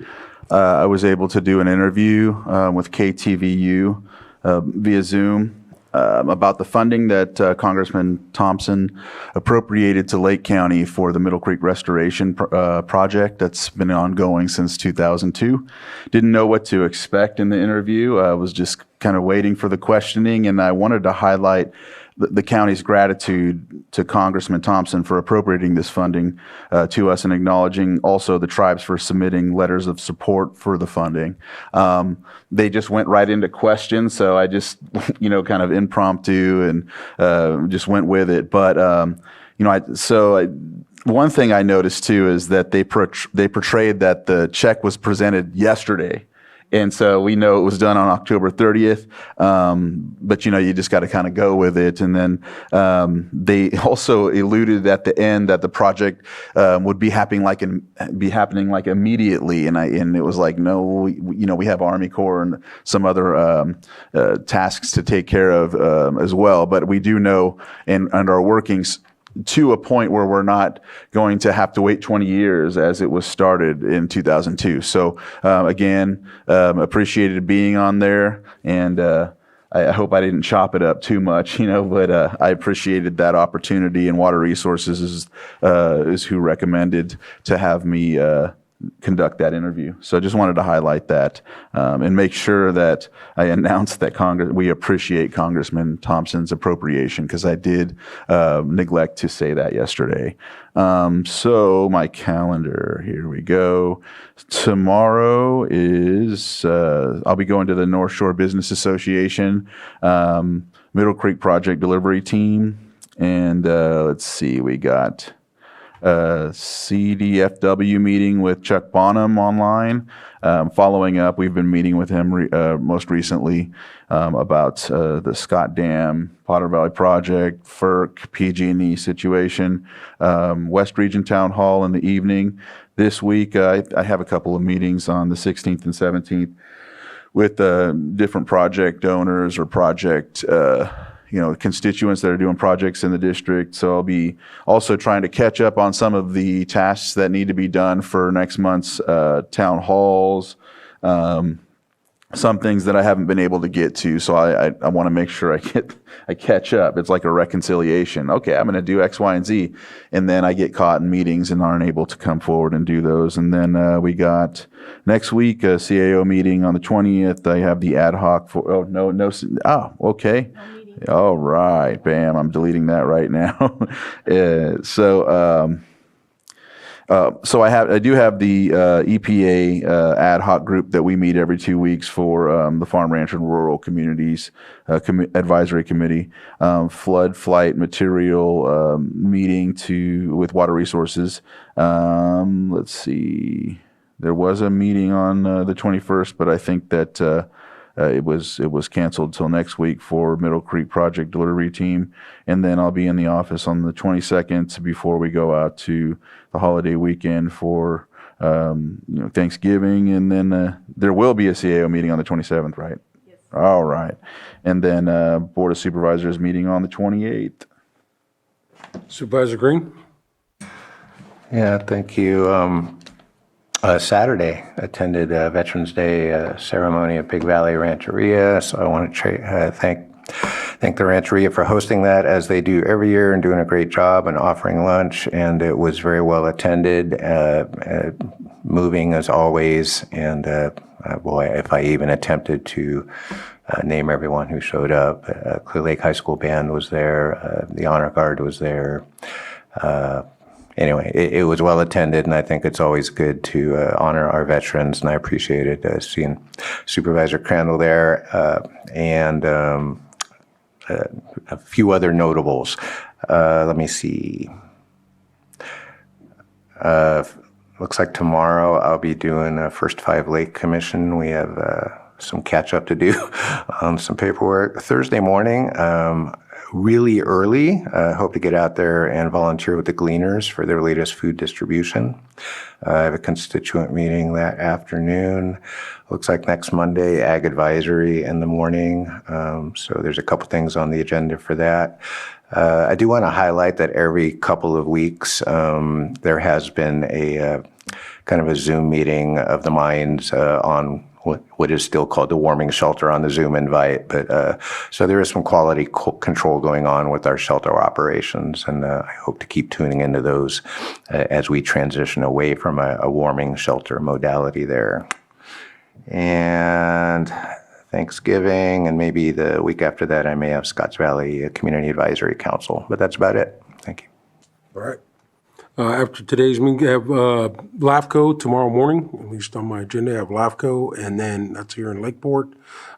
Speaker 2: I was able to do an interview with KTVU via Zoom about the funding that Congressman Thompson appropriated to Lake County for the Middle Creek Restoration project that's been ongoing since 2002. Didn't know what to expect in the interview. I was just kind of waiting for the questioning, and I wanted to highlight the county's gratitude to Congressman Thompson for appropriating this funding to us and acknowledging also the tribes for submitting letters of support for the funding. They just went right into questions, so I just, kind of impromptu and just went with it. But, one thing I noticed too is that they portrayed that the check was presented yesterday. And so we know it was done on October 30th, but you just got to kind of go with it. And then they also alluded at the end that the project would be happening like immediately. And it was like, no, we have Army Corps and some other tasks to take care of as well. But we do know, and our workings to a point where we're not going to have to wait 20 years as it was started in 2002. So again, appreciated being on there, and I hope I didn't chop it up too much, but I appreciated that opportunity, and Water Resources is who recommended to have me conduct that interview. So I just wanted to highlight that and make sure that I announced that we appreciate Congressman Thompson's appropriation, because I did neglect to say that yesterday. So my calendar, here we go. Tomorrow is, I'll be going to the North Shore Business Association Middle Creek Project Delivery Team. And let's see, we got CDFW meeting with Chuck Bonham online. Following up, we've been meeting with him most recently about the Scott Dam, Potter Valley Project, FERC, PG&E situation, West Region Town Hall in the evening. This week, I have a couple of meetings on the 16th and 17th with different project owners or project constituents that are doing projects in the district. So I'll be also trying to catch up on some of the tasks that need to be done for next month's town halls. Some things that I haven't been able to get to, so I want to make sure I catch up. It's like a reconciliation. Okay, I'm going to do X, Y, and Z, and then I get caught in meetings and aren't able to come forward and do those. And then we got next week a CAO meeting on the 20th. I have the ad hoc for. Okay. All right, bam, I'm deleting that right now. So I do have the EPA ad hoc group that we meet every 2 weeks for the Farm, Ranch, and Rural Communities Advisory Committee, flood flight material meeting with Water Resources. Let's see, there was a meeting on the 21st, but I think that it was canceled till next week for Middle Creek Project Delivery Team. And then I'll be in the office on the 22nd before we go out to the holiday weekend for Thanksgiving. And then there will be a CAO meeting on the 27th, right? Yes. All right. And then Board of Supervisors meeting on the 28th.
Speaker 1: Supervisor Green?
Speaker 5: Yeah, thank you. Saturday, attended Veterans Day ceremony at Big Valley Rancheria. So I want to thank the Rancheria for hosting that, as they do every year, and doing a great job and offering lunch. And it was very well attended, moving as always. And boy, if I even attempted to name everyone who showed up, Clear Lake High School Band was there, the Honor Guard was there. Anyway, it was well attended, and I think it's always good to honor our veterans, and I appreciated seeing Supervisor Crandall there and a few other notables. Let me see. Looks like tomorrow I'll be doing a First Five Lake Commission. We have some catch up to do on some paperwork. Thursday morning, really early. Hope to get out there and volunteer with the Gleaners for their latest food distribution. I have a constituent meeting that afternoon. Looks like next Monday, Ag Advisory in the morning. So there's a couple things on the agenda for that. I do want to highlight that every couple of weeks, there has been a kind of a Zoom meeting of the minds on what is still called the warming shelter on the Zoom invite. But so there is some quality control going on with our shelter operations, and I hope to keep tuning into those as we transition away from a warming shelter modality there. And Thanksgiving, and maybe the week after that, I may have Scotts Valley Community Advisory Council, but that's about it. Thank you.
Speaker 1: All right. After today's meeting, we have LAFCO tomorrow morning, at least on my agenda, I have LAFCO, and then that's here in Lakeport.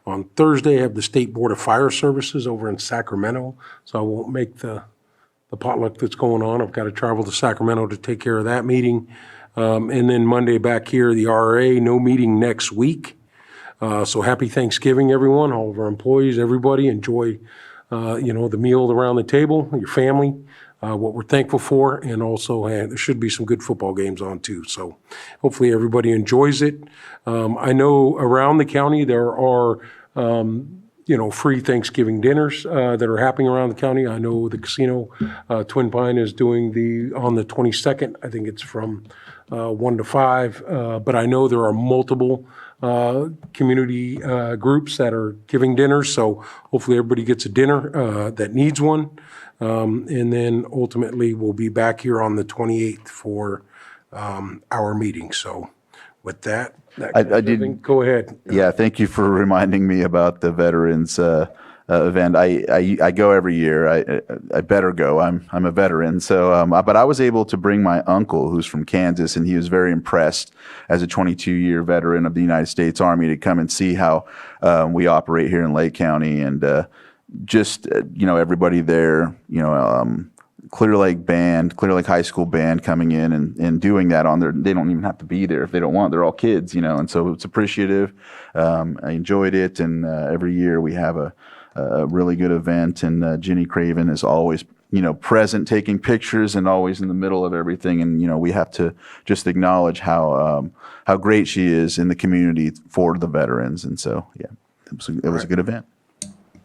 Speaker 1: On Thursday, I have the State Board of Fire Services over in Sacramento, so I won't make the potluck that's going on. I've got to travel to Sacramento to take care of that meeting. And then Monday back here, the RRA, no meeting next week. So happy Thanksgiving, everyone, all of our employees, everybody. Enjoy, the meal around the table, your family, what we're thankful for. And also, there should be some good football games on too. So hopefully everybody enjoys it. I know around the county there are, free Thanksgiving dinners that are happening around the county. I know the casino, Twin Pine, is doing on the 22nd. I think it's from 1 to 5. But I know there are multiple community groups that are giving dinners. So hopefully everybody gets a dinner that needs one. And then ultimately we'll be back here on the 28th for our meeting. So with that,
Speaker 2: I did.
Speaker 1: Go ahead.
Speaker 2: Yeah, thank you for reminding me about the veterans event. I go every year. I better go. I'm a veteran. So, but I was able to bring my uncle, who's from Kansas, and he was very impressed as a 22-year veteran of the United States Army to come and see how we operate here in Lake County, and everybody there, Clear Lake High School band coming in and doing that on they don't even have to be there if they don't want. They're all kids, and so it's appreciative. I enjoyed it, and every year we have a really good event, and Jenny Craven is always, present, taking pictures, and always in the middle of everything. And, we have to just acknowledge how great she is in the community for the veterans. And so, yeah, it was a good event.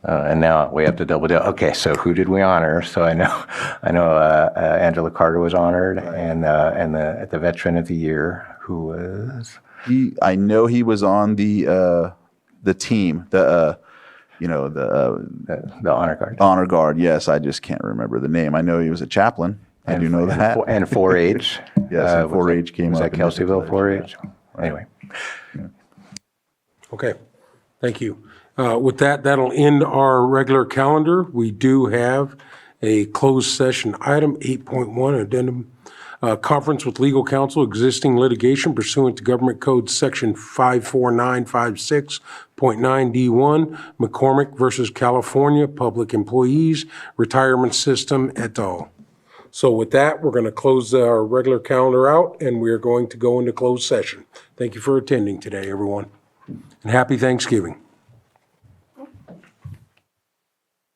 Speaker 5: And now we have to double down. Okay, so who did we honor? So I know Angela Carter was honored, and the Veteran of the Year, who was
Speaker 2: I know he was on the team, the
Speaker 5: honor guard.
Speaker 2: Honor guard. Yes, I just can't remember the name. I know he was a chaplain. I do know that.
Speaker 5: And 4-H.
Speaker 2: Yes, and 4-H came up.
Speaker 5: Was that Kelseyville 4-H?
Speaker 2: Right.
Speaker 5: Anyway.
Speaker 1: Okay, thank you. With that, that'll end our regular calendar. We do have a closed session item, 8.1, addendum, conference with legal counsel, existing litigation pursuant to Government Code Section 54956.9D1, McCormick versus California Public Employees Retirement System et al. So with that, we're going to close our regular calendar out, and we are going to go into closed session. Thank you for attending today, everyone, and happy Thanksgiving.